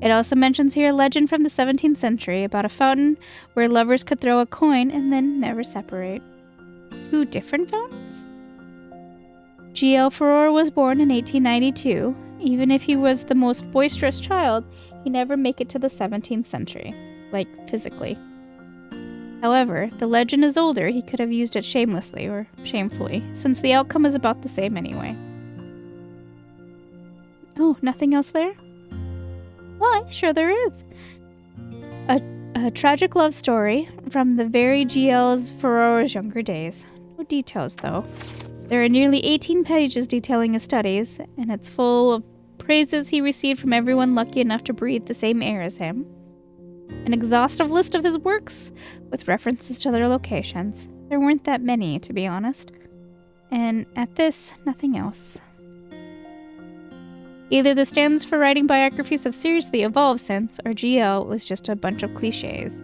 It also mentions here a legend from the 17th century about a fountain where lovers could throw a coin and then never separate. 2 different fountains? G.L. Ferraro was born in 1892. Even if he was the most boisterous child, he never make it to the 17th century, like physically. However, if the legend is older, he could have used it shamelessly or shamefully, since the outcome is about the same anyway. Oh, nothing else there? Why, sure there is. A tragic love story from the very G.L.'s Ferraro's younger days. No details, though. There are nearly 18 pages detailing his studies, and it's full of praises he received from everyone lucky enough to breathe the same air as him. An exhaustive list of his works, with references to their locations. There weren't that many, to be honest. And at this, nothing else. Either the standards for writing biographies have seriously evolved since, or GL was just a bunch of cliches.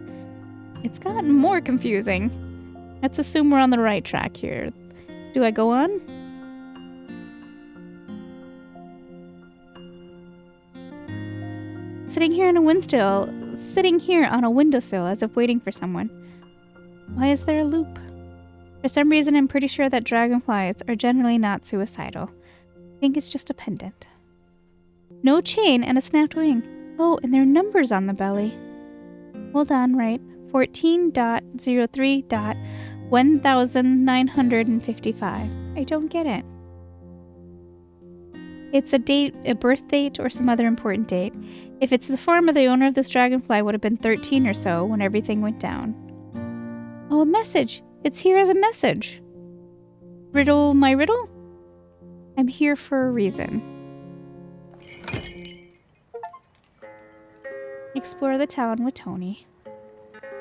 It's gotten more confusing. Let's assume we're on the right track here. Do I go on? Sitting here on a windowsill as if waiting for someone. Why is there a loop? For some reason, I'm pretty sure that dragonflies are generally not suicidal. I think it's just a pendant. No chain and a snapped wing. Oh, and there are numbers on the belly. Hold on, right. 14.03.1955. I don't get it. It's a date, a birth date, or some other important date. If it's the form of the owner of this dragonfly, would have been 13 or so when everything went down. Oh, a message. It's here as a message. Riddle my riddle? I'm here for a reason. Explore the town with Tony.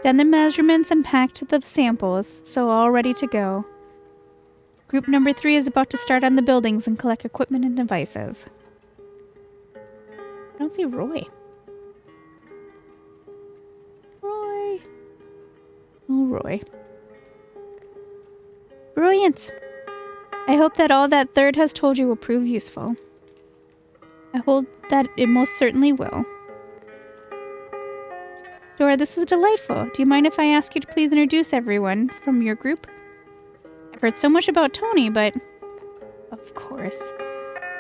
Done the measurements and packed the samples, so all ready to go. Group number 3 is about to start on the buildings and collect equipment and devices. I don't see Roy. Roy. Oh, Roy. Brilliant. I hope that all that third has told you will prove useful. I hold that it most certainly will. Dora, this is delightful. Do you mind if I ask you to please introduce everyone from your group? I've heard so much about Tony, but... Of course.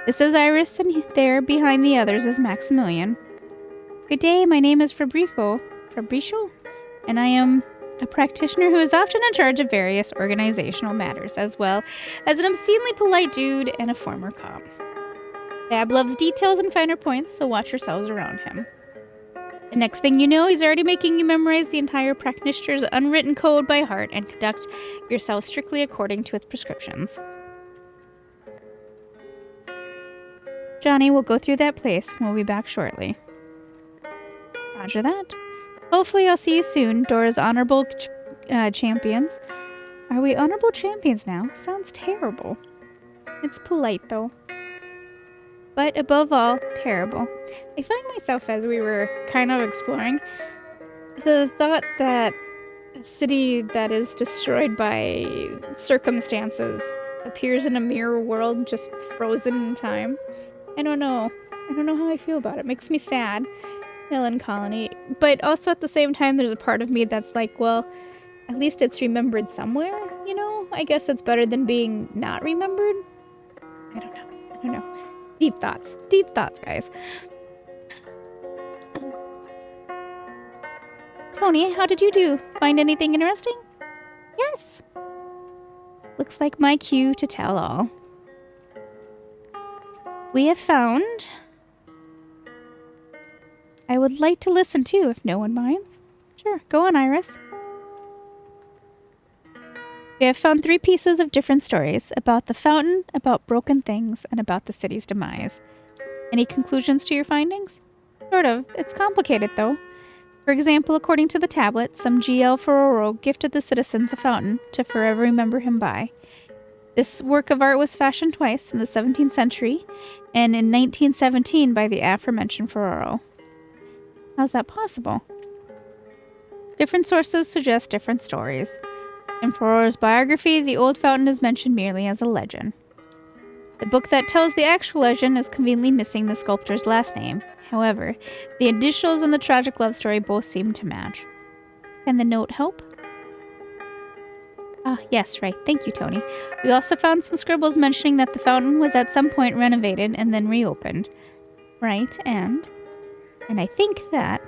This is Iris, and there behind the others is Maximilian. Good day, my name is Fabricio, and I am a practitioner who is often in charge of various organizational matters, as well as an obscenely polite dude and a former cop. Fab loves details and finer points, so watch yourselves around him. The next thing you know, he's already making you memorize the entire practitioner's unwritten code by heart and conduct yourself strictly according to its prescriptions. Johnny will go through that place and we'll be back shortly. Roger that. Hopefully I'll see you soon, Dora's honorable champions. Are we honorable champions now? Sounds terrible. It's polite, though. But above all, terrible. I find myself, as we were kind of exploring, the thought that a city that is destroyed by circumstances appears in a mirror world just frozen in time. I don't know. I don't know how I feel about it. It makes me sad. Melancholy. But also at the same time, there's a part of me that's like, well, at least it's remembered somewhere, you know? I guess it's better than being not remembered. I don't know. Deep thoughts. Deep thoughts, guys. Tony, how did you do? Find anything interesting? Yes. Looks like my cue to tell all. We have found... I would like to listen too, if no one minds. Sure, go on, Iris. We have found 3 pieces of different stories about the fountain, about broken things, and about the city's demise. Any conclusions to your findings? Sort of. It's complicated, though. For example, according to the tablet, some GL Ferraro gifted the citizens a fountain to forever remember him by. This work of art was fashioned twice, in the 17th century and in 1917 by the aforementioned Ferraro. How's that possible? Different sources suggest different stories. In Ferraro's biography, the old fountain is mentioned merely as a legend. The book that tells the actual legend is conveniently missing the sculptor's last name. However, the initials and the tragic love story both seem to match. Can the note help? Ah, yes, right. Thank you, Tony. We also found some scribbles mentioning that the fountain was at some point renovated and then reopened. Right, and I think that...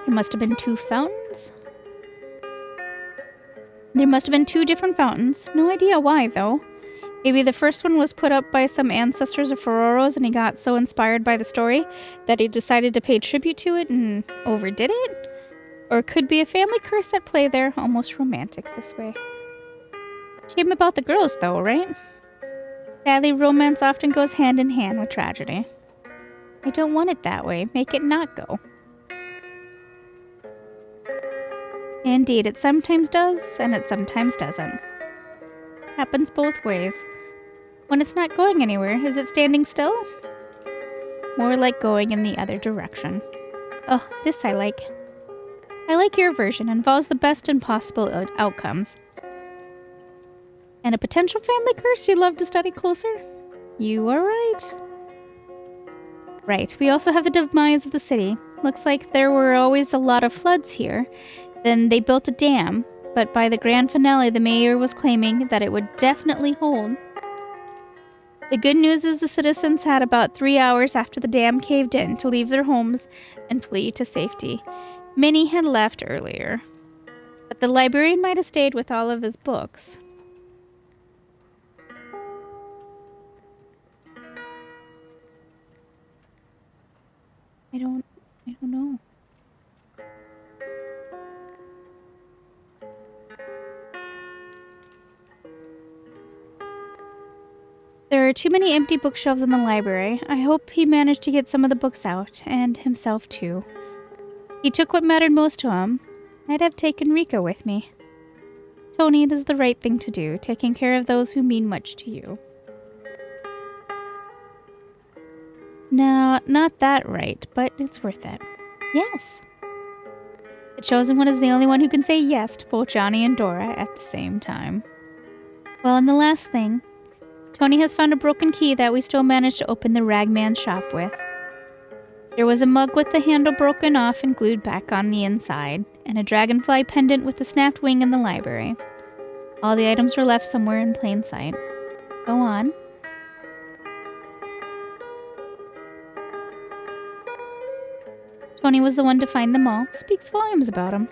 There must have been 2 fountains? There must have been 2 different fountains. No idea why, though. Maybe the first one was put up by some ancestors of Ferraro's and he got so inspired by the story that he decided to pay tribute to it and overdid it? Or it could be a family curse at play there, almost romantic this way. Shame about the girls, though, right? Sadly, romance often goes hand in hand with tragedy. I don't want it that way. Make it not go. Indeed, it sometimes does, and it sometimes doesn't. Happens both ways. When it's not going anywhere, is it standing still? More like going in the other direction. Oh, this I like. I like your version. Involves the best and possible outcomes. And a potential family curse you'd love to study closer? You are right. Right, we also have the demise of the city. Looks like there were always a lot of floods here. Then they built a dam, but by the grand finale, the mayor was claiming that it would definitely hold. The good news is the citizens had about 3 hours after the dam caved in to leave their homes and flee to safety. Many had left earlier. But the librarian might have stayed with all of his books. I don't know. There are too many empty bookshelves in the library. I hope he managed to get some of the books out, and himself too. He took what mattered most to him. I'd have taken Rika with me. Tony, it is the right thing to do, taking care of those who mean much to you. No, not that right, but it's worth it. Yes. The chosen one is the only one who can say yes to both Johnny and Dora at the same time. Well, and the last thing, Tony has found a broken key that we still managed to open the Ragman shop with. There was a mug with the handle broken off and glued back on the inside, and a dragonfly pendant with a snapped wing in the library. All the items were left somewhere in plain sight. Go on. Tony was the one to find them all. Speaks volumes about him.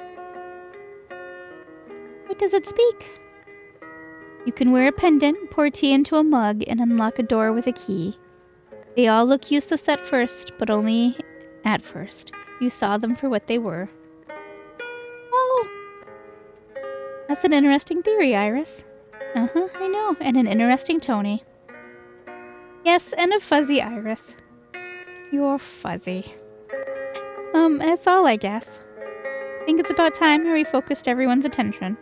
What does it speak? You can wear a pendant, pour tea into a mug, and unlock a door with a key. They all look useless at first, but only at first. You saw them for what they were. Oh! That's an interesting theory, Iris. Uh-huh, I know. And an interesting Tony. Yes, and a fuzzy Iris. You're fuzzy. That's all, I guess. I think it's about time I refocused everyone's attention.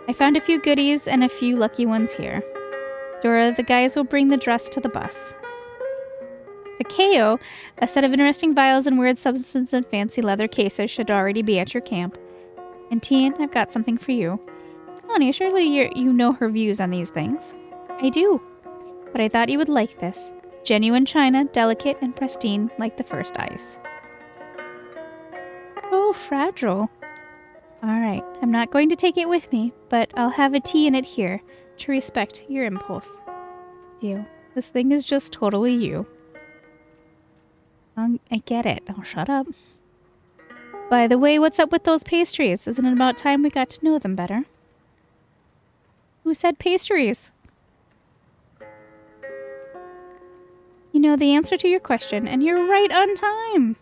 I found a few goodies and a few lucky ones here. Dora, the guys will bring the dress to the bus. Takeo, a set of interesting vials and weird substances in fancy leather cases should already be at your camp. And Tien, I've got something for you. Honey, surely you know her views on these things. I do. But I thought you would like this. Genuine china, delicate and pristine like the first ice. So fragile. Alright, I'm not going to take it with me, but I'll have a tea in it here to respect your impulse. Deal. This thing is just totally you. I get it. Oh, shut up. By the way, what's up with those pastries? Isn't it about time we got to know them better? Who said pastries? You know the answer to your question, and you're right on time.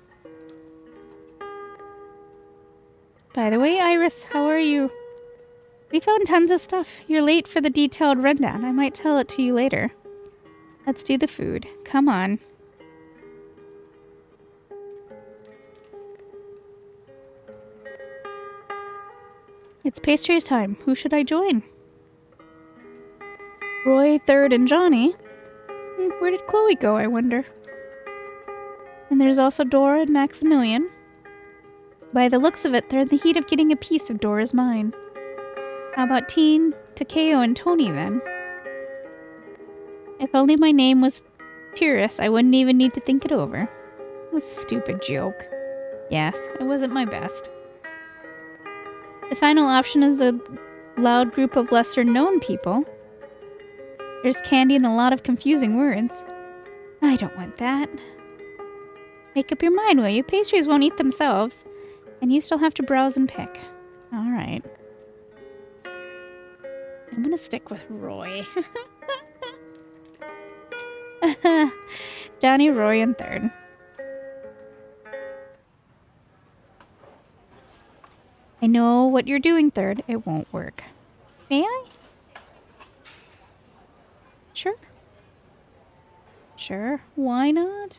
By the way, Iris, how are you? We found tons of stuff. You're late for the detailed rundown. I might tell it to you later. Let's do the food. Come on. It's pastries time. Who should I join? Roy, Third, and Johnny. Where did Chloe go, I wonder? And there's also Dora and Maximilian. By the looks of it, they're in the heat of getting a piece of Dora's mind. How about Tien, Takeo, and Tony, then? If only my name was Tyrus, I wouldn't even need to think it over. A stupid joke. Yes, it wasn't my best. The final option is a loud group of lesser-known people. There's candy and a lot of confusing words. I don't want that. Make up your mind, will you? Pastries won't eat themselves. And you still have to browse and pick. Alright. I'm gonna stick with Roy. Johnny, Roy, and Third. I know what you're doing, Third. It won't work. May I? Sure. Sure, why not?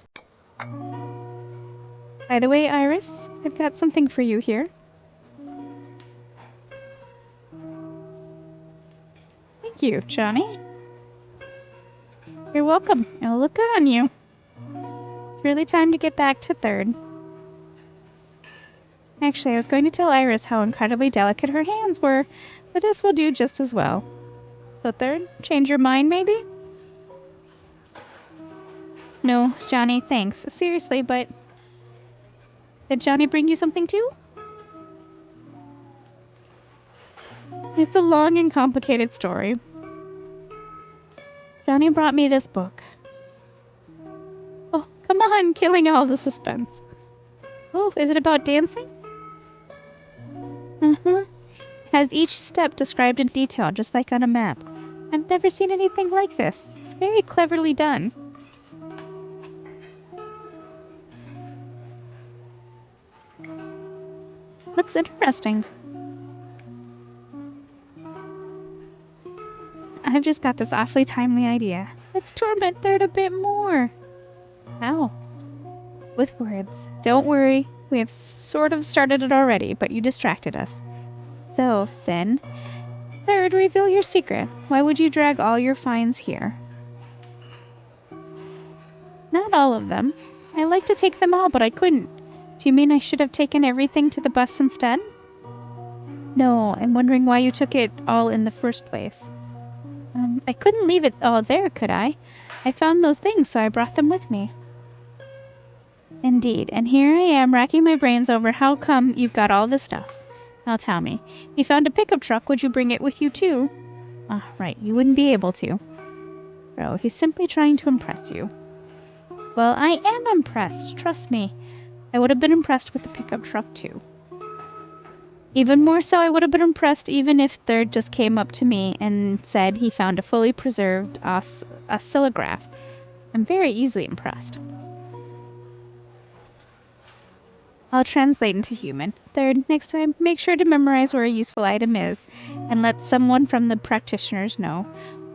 By the way, Iris, I've got something for you here. Thank you, Johnny. You're welcome. It'll look good on you. It's really time to get back to Third. Actually, I was going to tell Iris how incredibly delicate her hands were, but this will do just as well. So Third, change your mind, maybe? No, Johnny, thanks. Seriously, but... Did Johnny bring you something too? It's a long and complicated story. Johnny brought me this book. Oh, come on, killing all the suspense. Oh, is it about dancing? Uh-huh. Has each step described in detail, just like on a map. I've never seen anything like this. It's very cleverly done. Looks interesting. I've just got this awfully timely idea. Let's torment Third a bit more. How? With words. Don't worry. We have sort of started it already, but you distracted us. So, then, Third, reveal your secret. Why would you drag all your finds here? Not all of them. I'd like to take them all, but I couldn't. Do you mean I should have taken everything to the bus instead? No, I'm wondering why you took it all in the first place. I couldn't leave it all there, could I? I found those things, so I brought them with me. Indeed, and here I am racking my brains over how come you've got all this stuff. Now tell me, if you found a pickup truck, would you bring it with you too? Ah, right, you wouldn't be able to. Bro, he's simply trying to impress you. Well, I am impressed, trust me. I would have been impressed with the pickup truck too. Even more so, I would have been impressed even if Third just came up to me and said he found a fully preserved oscillograph. I'm very easily impressed. I'll translate into human. Third, next time, make sure to memorize where a useful item is and let someone from the practitioners know.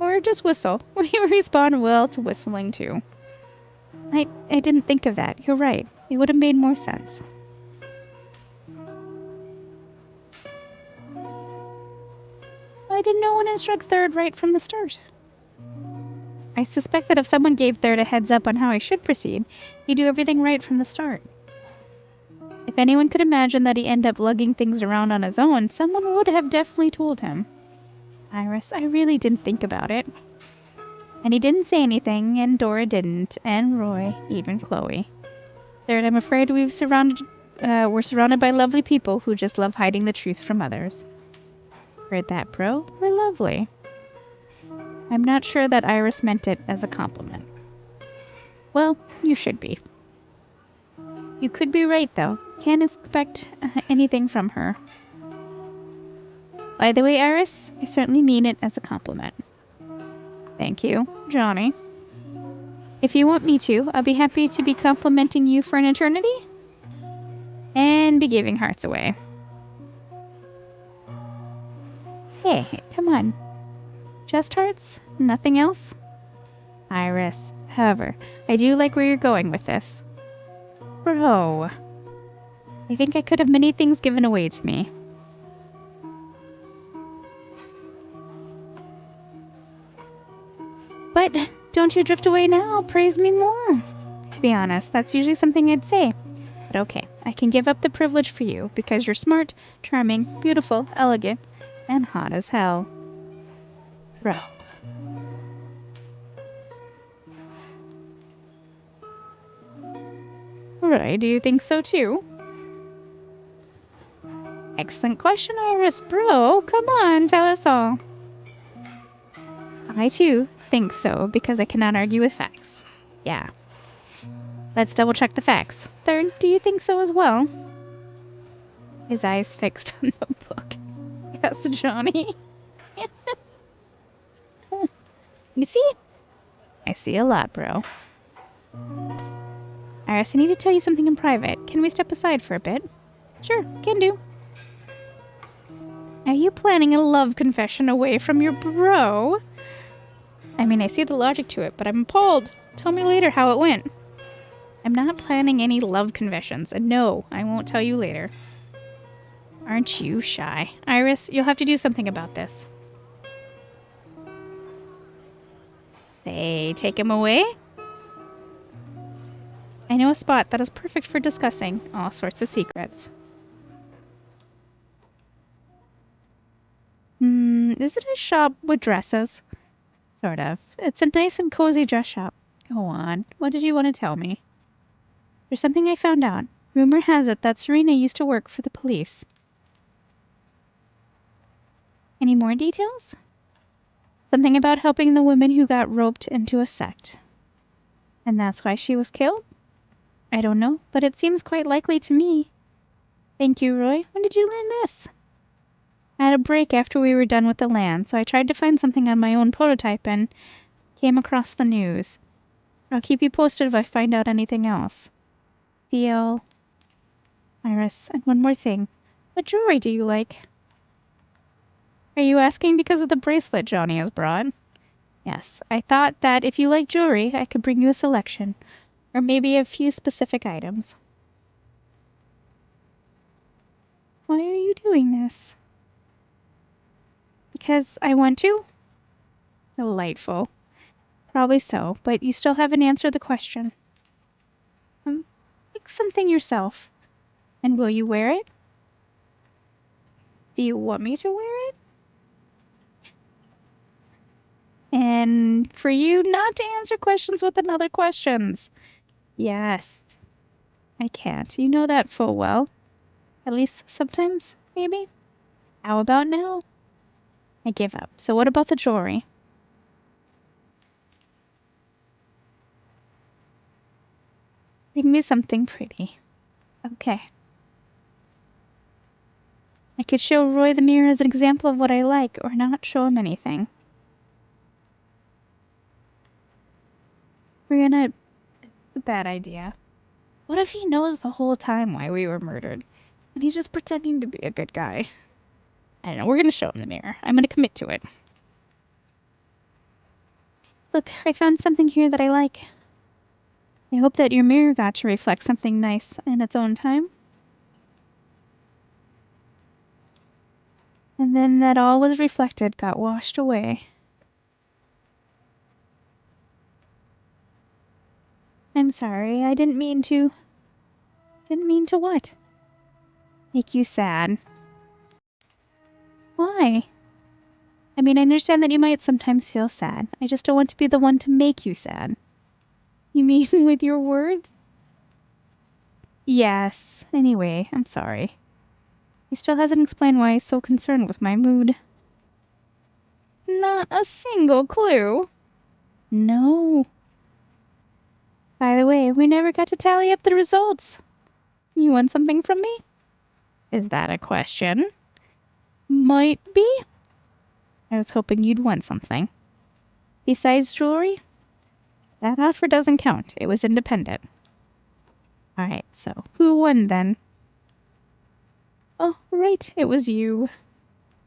Or just whistle. We respond well to whistling too. I didn't think of that. You're right. It would have made more sense. Why didn't no one instruct Third right from the start? I suspect that if someone gave Third a heads up on how he should proceed, he'd do everything right from the start. If anyone could imagine that he'd end up lugging things around on his own, someone would have definitely told him. Iris, I really didn't think about it. And he didn't say anything, and Dora didn't, and Roy, even Chloe. Third, I'm afraid we're surrounded by lovely people who just love hiding the truth from others. Heard that, bro? We're lovely. I'm not sure that Iris meant it as a compliment. Well, you should be. You could be right, though. Can't expect anything from her. By the way, Iris, I certainly mean it as a compliment. Thank you, Johnny. If you want me to, I'll be happy to be complimenting you for an eternity and be giving hearts away. Hey, come on. Just hearts? Nothing else? Iris, however, I do like where you're going with this. Bro. I think I could have many things given away to me. But don't you drift away now. Praise me more. To be honest, that's usually something I'd say. But okay, I can give up the privilege for you because you're smart, charming, beautiful, elegant, and hot as hell. Bro. Right, do you think so too? Excellent question, Iris. Bro, come on, tell us all. I too think so because I cannot argue with facts. Yeah. Let's double check the facts. Third, do you think so as well? His eyes fixed on the book. Yes, Johnny. You see? I see a lot, bro. Iris, I need to tell you something in private. Can we step aside for a bit? Sure, can do. Are you planning a love confession away from your bro? I mean, I see the logic to it, but I'm appalled. Tell me later how it went. I'm not planning any love confessions, and no, I won't tell you later. Aren't you shy? Iris, you'll have to do something about this. Say, take him away? I know a spot that is perfect for discussing all sorts of secrets. Is it a shop with dresses? Sort of. It's a nice and cozy dress shop. Go on. What did you want to tell me? There's something I found out. Rumor has it that Serena used to work for the police. Any more details? Something about helping the women who got roped into a sect. And that's why she was killed? I don't know, but it seems quite likely to me. Thank you, Roy. When did you learn this? I had a break after we were done with the land, so I tried to find something on my own prototype and came across the news. I'll keep you posted if I find out anything else. Deal. Iris, and one more thing. What jewelry do you like? Are you asking because of the bracelet Johnny has brought? Yes, I thought that if you like jewelry, I could bring you a selection. Or maybe a few specific items. Why are you doing this? Because I want to? Delightful. Probably so, but you still haven't answered the question. Pick something yourself. And will you wear it? Do you want me to wear it? And for you not to answer questions with another questions. Yes. I can't. You know that full well. At least sometimes, maybe? How about now? I give up. So what about the jewelry? Bring me something pretty. Okay. I could show Roy the mirror as an example of what I like, or not show him anything. Brianna, it's a bad idea. What if he knows the whole time why we were murdered, and he's just pretending to be a good guy? I don't know, we're gonna show him the mirror. I'm gonna commit to it. Look, I found something here that I like. I hope that your mirror got to reflect something nice in its own time. And then that all was reflected got washed away. I'm sorry, I didn't mean to... Didn't mean to what? Make you sad. Why? I mean, I understand that you might sometimes feel sad. I just don't want to be the one to make you sad. You mean with your words? Yes. Anyway, I'm sorry. He still hasn't explained why he's so concerned with my mood. Not a single clue. No. By the way, we never got to tally up the results. You want something from me? Is that a question? Might be. I was hoping you'd want something. Besides jewelry? That offer doesn't count. It was independent. Alright, so who won then? Oh, right, it was you.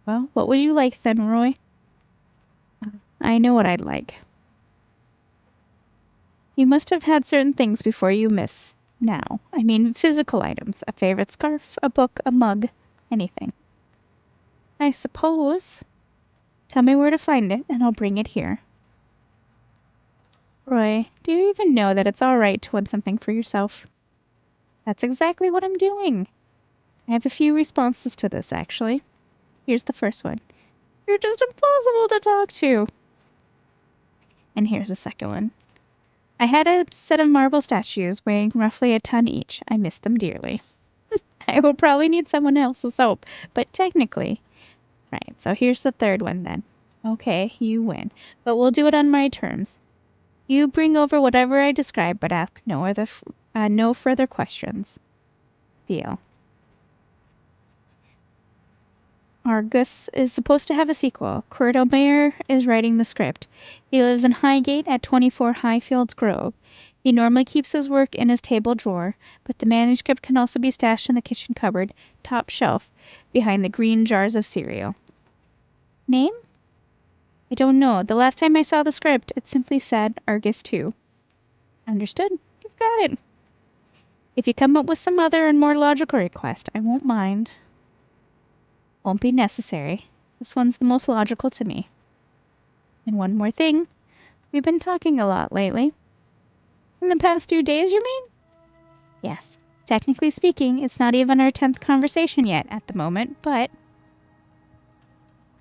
Well, what would you like then, Roy? I know what I'd like. You must have had certain things before you miss now. I mean, physical items. A favorite scarf, a book, a mug, anything. I suppose. Tell me where to find it, and I'll bring it here. Roy, do you even know that it's all right to want something for yourself? That's exactly what I'm doing. I have a few responses to this, actually. Here's the first one. You're just impossible to talk to. And here's the second one. I had a set of marble statues weighing roughly a ton each. I miss them dearly. I will probably need someone else's help, but technically... Right, so here's the third one then. Okay, you win. But we'll do it on my terms. You bring over whatever I describe, but ask no further questions. Deal. Argus is supposed to have a sequel. Kurt O'Meara is writing the script. He lives in Highgate at 24 Highfields Grove. He normally keeps his work in his table drawer, but the manuscript can also be stashed in the kitchen cupboard, top shelf, behind the green jars of cereal. Name? I don't know. The last time I saw the script, it simply said Argus 2. Understood. You've got it. If you come up with some other and more logical request, I won't mind. Won't be necessary. This one's the most logical to me. And one more thing. We've been talking a lot lately. In the past 2 days, you mean? Yes. Technically speaking, it's not even our 10th conversation yet at the moment, but...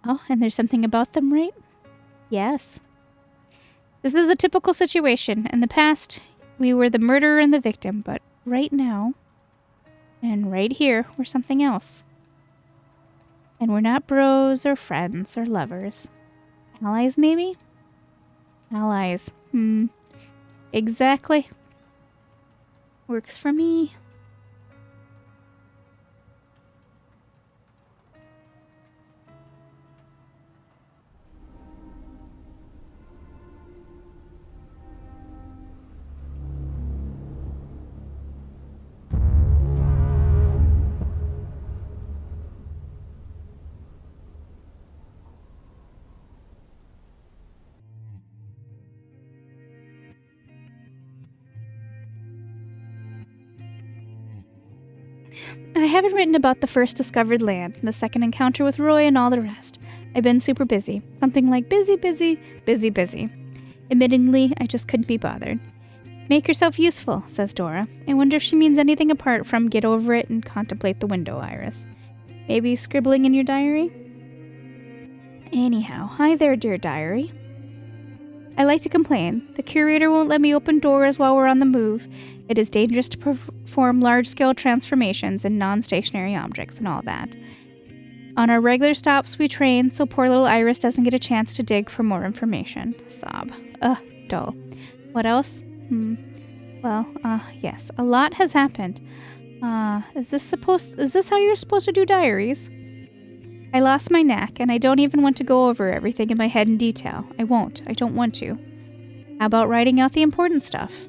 Oh, and there's something about them, right? Yes. This is a typical situation. In the past, we were the murderer and the victim, but right now, and right here, we're something else. And we're not bros or friends or lovers. Allies, maybe? Allies. Exactly. Works for me. I haven't written about the first discovered land, the second encounter with Roy, and all the rest. I've been super busy. Something like busy. Admittingly, I just couldn't be bothered. Make yourself useful, says Dora. I wonder if she means anything apart from get over it and contemplate the window, Iris. Maybe scribbling in your diary? Anyhow, hi there, dear diary. I like to complain. The curator won't let me open doors while we're on the move. It is dangerous to perform large-scale transformations in non-stationary objects and all that. On our regular stops, we train, so poor little Iris doesn't get a chance to dig for more information. Sob. Dull. What else? Well, yes, a lot has happened. Is this how you're supposed to do diaries? I lost my knack, and I don't even want to go over everything in my head in detail. I won't. I don't want to. How about writing out the important stuff?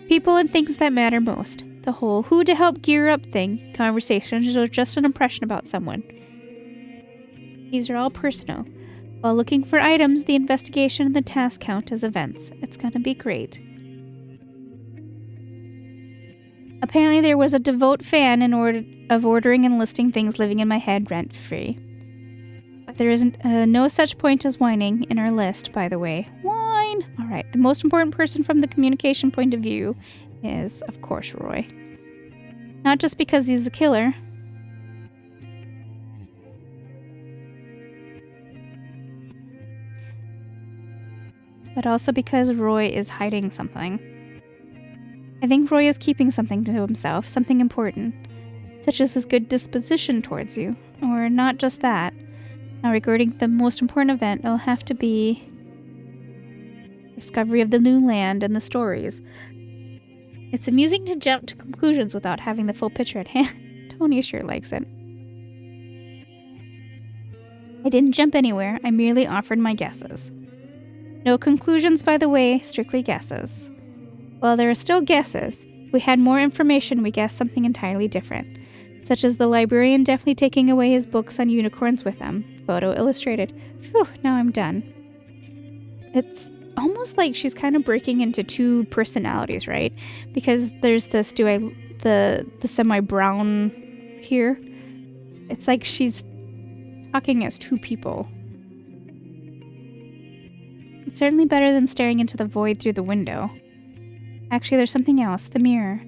People and things that matter most. The whole who to help gear up thing, conversations, or just an impression about someone. These are all personal. While looking for items, the investigation and the task count as events. It's gonna be great. Apparently there was a devout fan of ordering and listing things living in my head rent-free. But there isn't no such point as whining in our list, by the way. Whine! Alright, the most important person from the communication point of view is, of course, Roy. Not just because he's the killer. But also because Roy is hiding something. I think Roy is keeping something to himself, something important, such as his good disposition towards you, or not just that. Now, regarding the most important event, it'll have to be discovery of the new land and the stories. It's amusing to jump to conclusions without having the full picture at hand. Tony sure likes it. I didn't jump anywhere, I merely offered my guesses. No conclusions, by the way, strictly guesses. While there are still guesses, if we had more information, we guessed something entirely different, such as the librarian definitely taking away his books on unicorns with him. Photo illustrated. Phew, now I'm done. It's almost like she's kind of breaking into two personalities, right? Because there's this the semi-brown here. It's like she's talking as two people. It's certainly better than staring into the void through the window. Actually, there's something else. The mirror.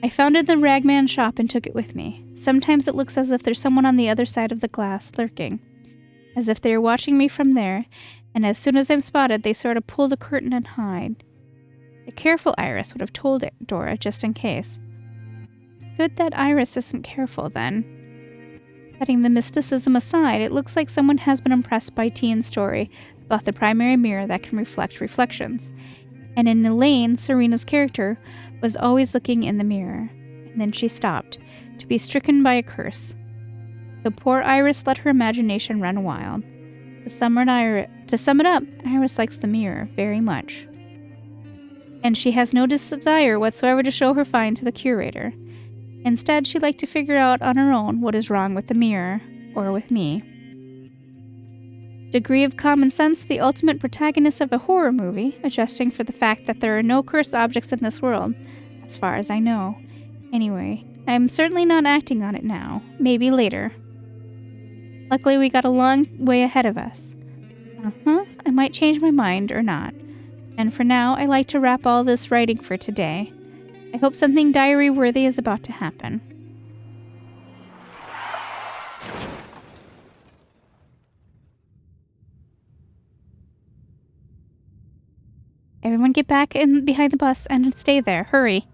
I found it in the ragman shop and took it with me. Sometimes it looks as if there's someone on the other side of the glass lurking. As if they are watching me from there, and as soon as I'm spotted, they sort of pull the curtain and hide. A careful Iris would have told it, Dora, just in case. It's good that Iris isn't careful, then. Setting the mysticism aside, it looks like someone has been impressed by Tian's story about the primary mirror that can reflect reflections. And in Elaine, Serena's character, was always looking in the mirror. And then she stopped, to be stricken by a curse. So poor Iris let her imagination run wild. To sum it up, Iris likes the mirror very much. And she has no desire whatsoever to show her find to the curator. Instead, she'd like to figure out on her own what is wrong with the mirror, or with me. Degree of common sense, the ultimate protagonist of a horror movie, adjusting for the fact that there are no cursed objects in this world, as far as I know. Anyway, I'm certainly not acting on it now. Maybe later. Luckily, we got a long way ahead of us. I might change my mind or not. And for now, I like to wrap all this writing for today. I hope something diary-worthy is about to happen. Everyone get back in behind the bus and stay there. Hurry.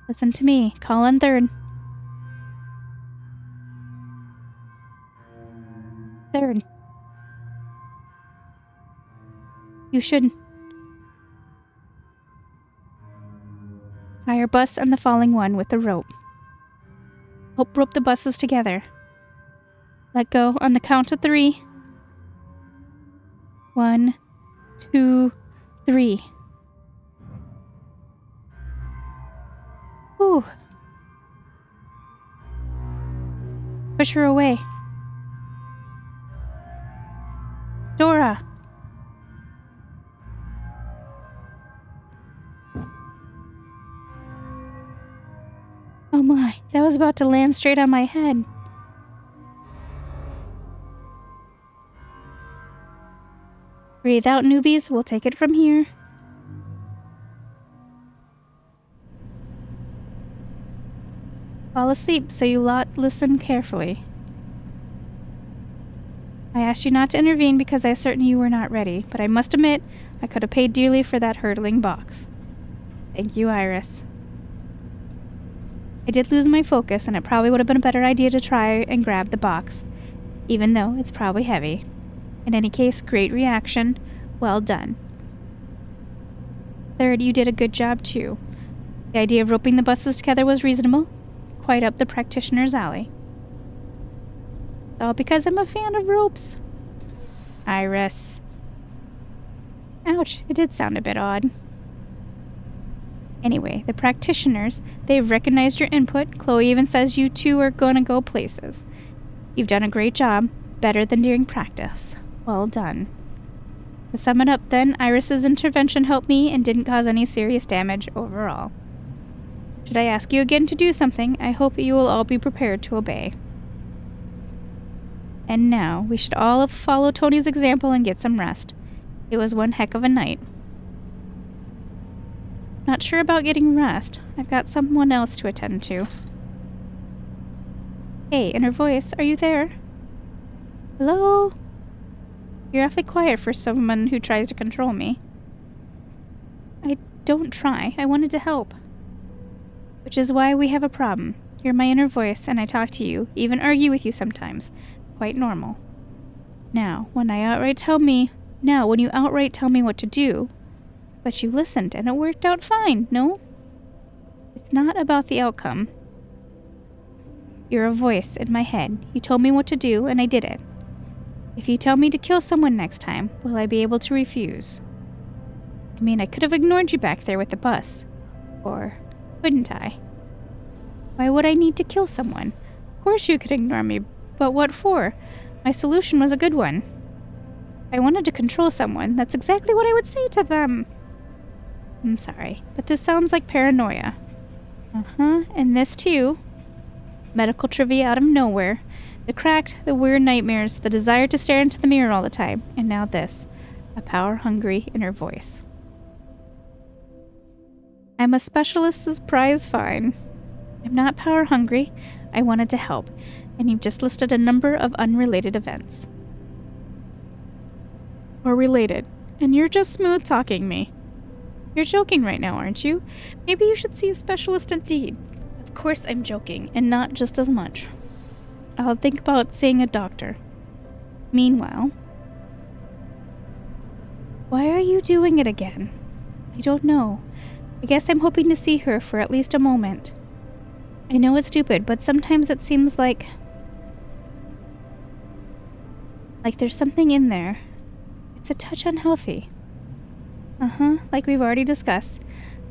Listen to me. Call in third. Third. You shouldn't. Tie your bus and the falling one with the rope. Help rope the buses together. Let go on the count of 3. 1, 2, 3. Ooh. Push her away. Dora. Oh my, that was about to land straight on my head. Breathe out, newbies. We'll take it from here. Fall asleep, so you listen carefully. I asked you not to intervene because I ascertained you were not ready, but I must admit I could have paid dearly for that hurtling box. Thank you, Iris. I did lose my focus, and it probably would have been a better idea to try and grab the box, even though it's probably heavy. In any case, great reaction. Well done. Third, you did a good job, too. The idea of roping the buses together was reasonable, quite up the practitioner's alley. It's all because I'm a fan of ropes. Iris. Ouch, it did sound a bit odd. Anyway, the practitioners, they've recognized your input. Chloe even says you two are gonna go places. You've done a great job, better than during practice. Well done. To sum it up then, Iris's intervention helped me and didn't cause any serious damage overall. Should I ask you again to do something, I hope you will all be prepared to obey. And now, we should all follow Tony's example and get some rest. It was one heck of a night. Not sure about getting rest. I've got someone else to attend to. Hey, Inner Voice, are you there? Hello? You're awfully quiet for someone who tries to control me. I don't try. I wanted to help. Which is why we have a problem. You're my inner voice, and I talk to you, even argue with you sometimes. Quite normal. Now, when you outright tell me what to do, but you listened, and it worked out fine, no? It's not about the outcome. You're a voice in my head. You told me what to do, and I did it. If you tell me to kill someone next time, will I be able to refuse? I mean, I could have ignored you back there with the bus. Or couldn't I? Why would I need to kill someone? Of course you could ignore me, but what for? My solution was a good one. If I wanted to control someone, that's exactly what I would say to them. I'm sorry, but this sounds like paranoia. And this too. Medical trivia out of nowhere. The cracked, the weird nightmares, the desire to stare into the mirror all the time, and now this. A power-hungry inner voice. I'm a specialist's prize find. I'm not power-hungry. I wanted to help, and you've just listed a number of unrelated events. Or related, and you're just smooth-talking me. You're joking right now, aren't you? Maybe you should see a specialist indeed. Of course I'm joking, and not just as much. I'll think about seeing a doctor. Meanwhile... Why are you doing it again? I don't know. I guess I'm hoping to see her for at least a moment. I know it's stupid, but sometimes it seems like there's something in there. It's a touch unhealthy. Like we've already discussed.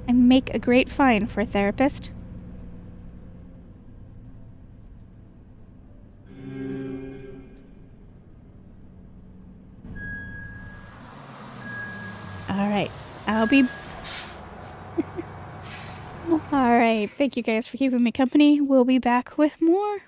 I make a great find for a therapist. Alright, I'll be... Alright, thank you guys for keeping me company. We'll be back with more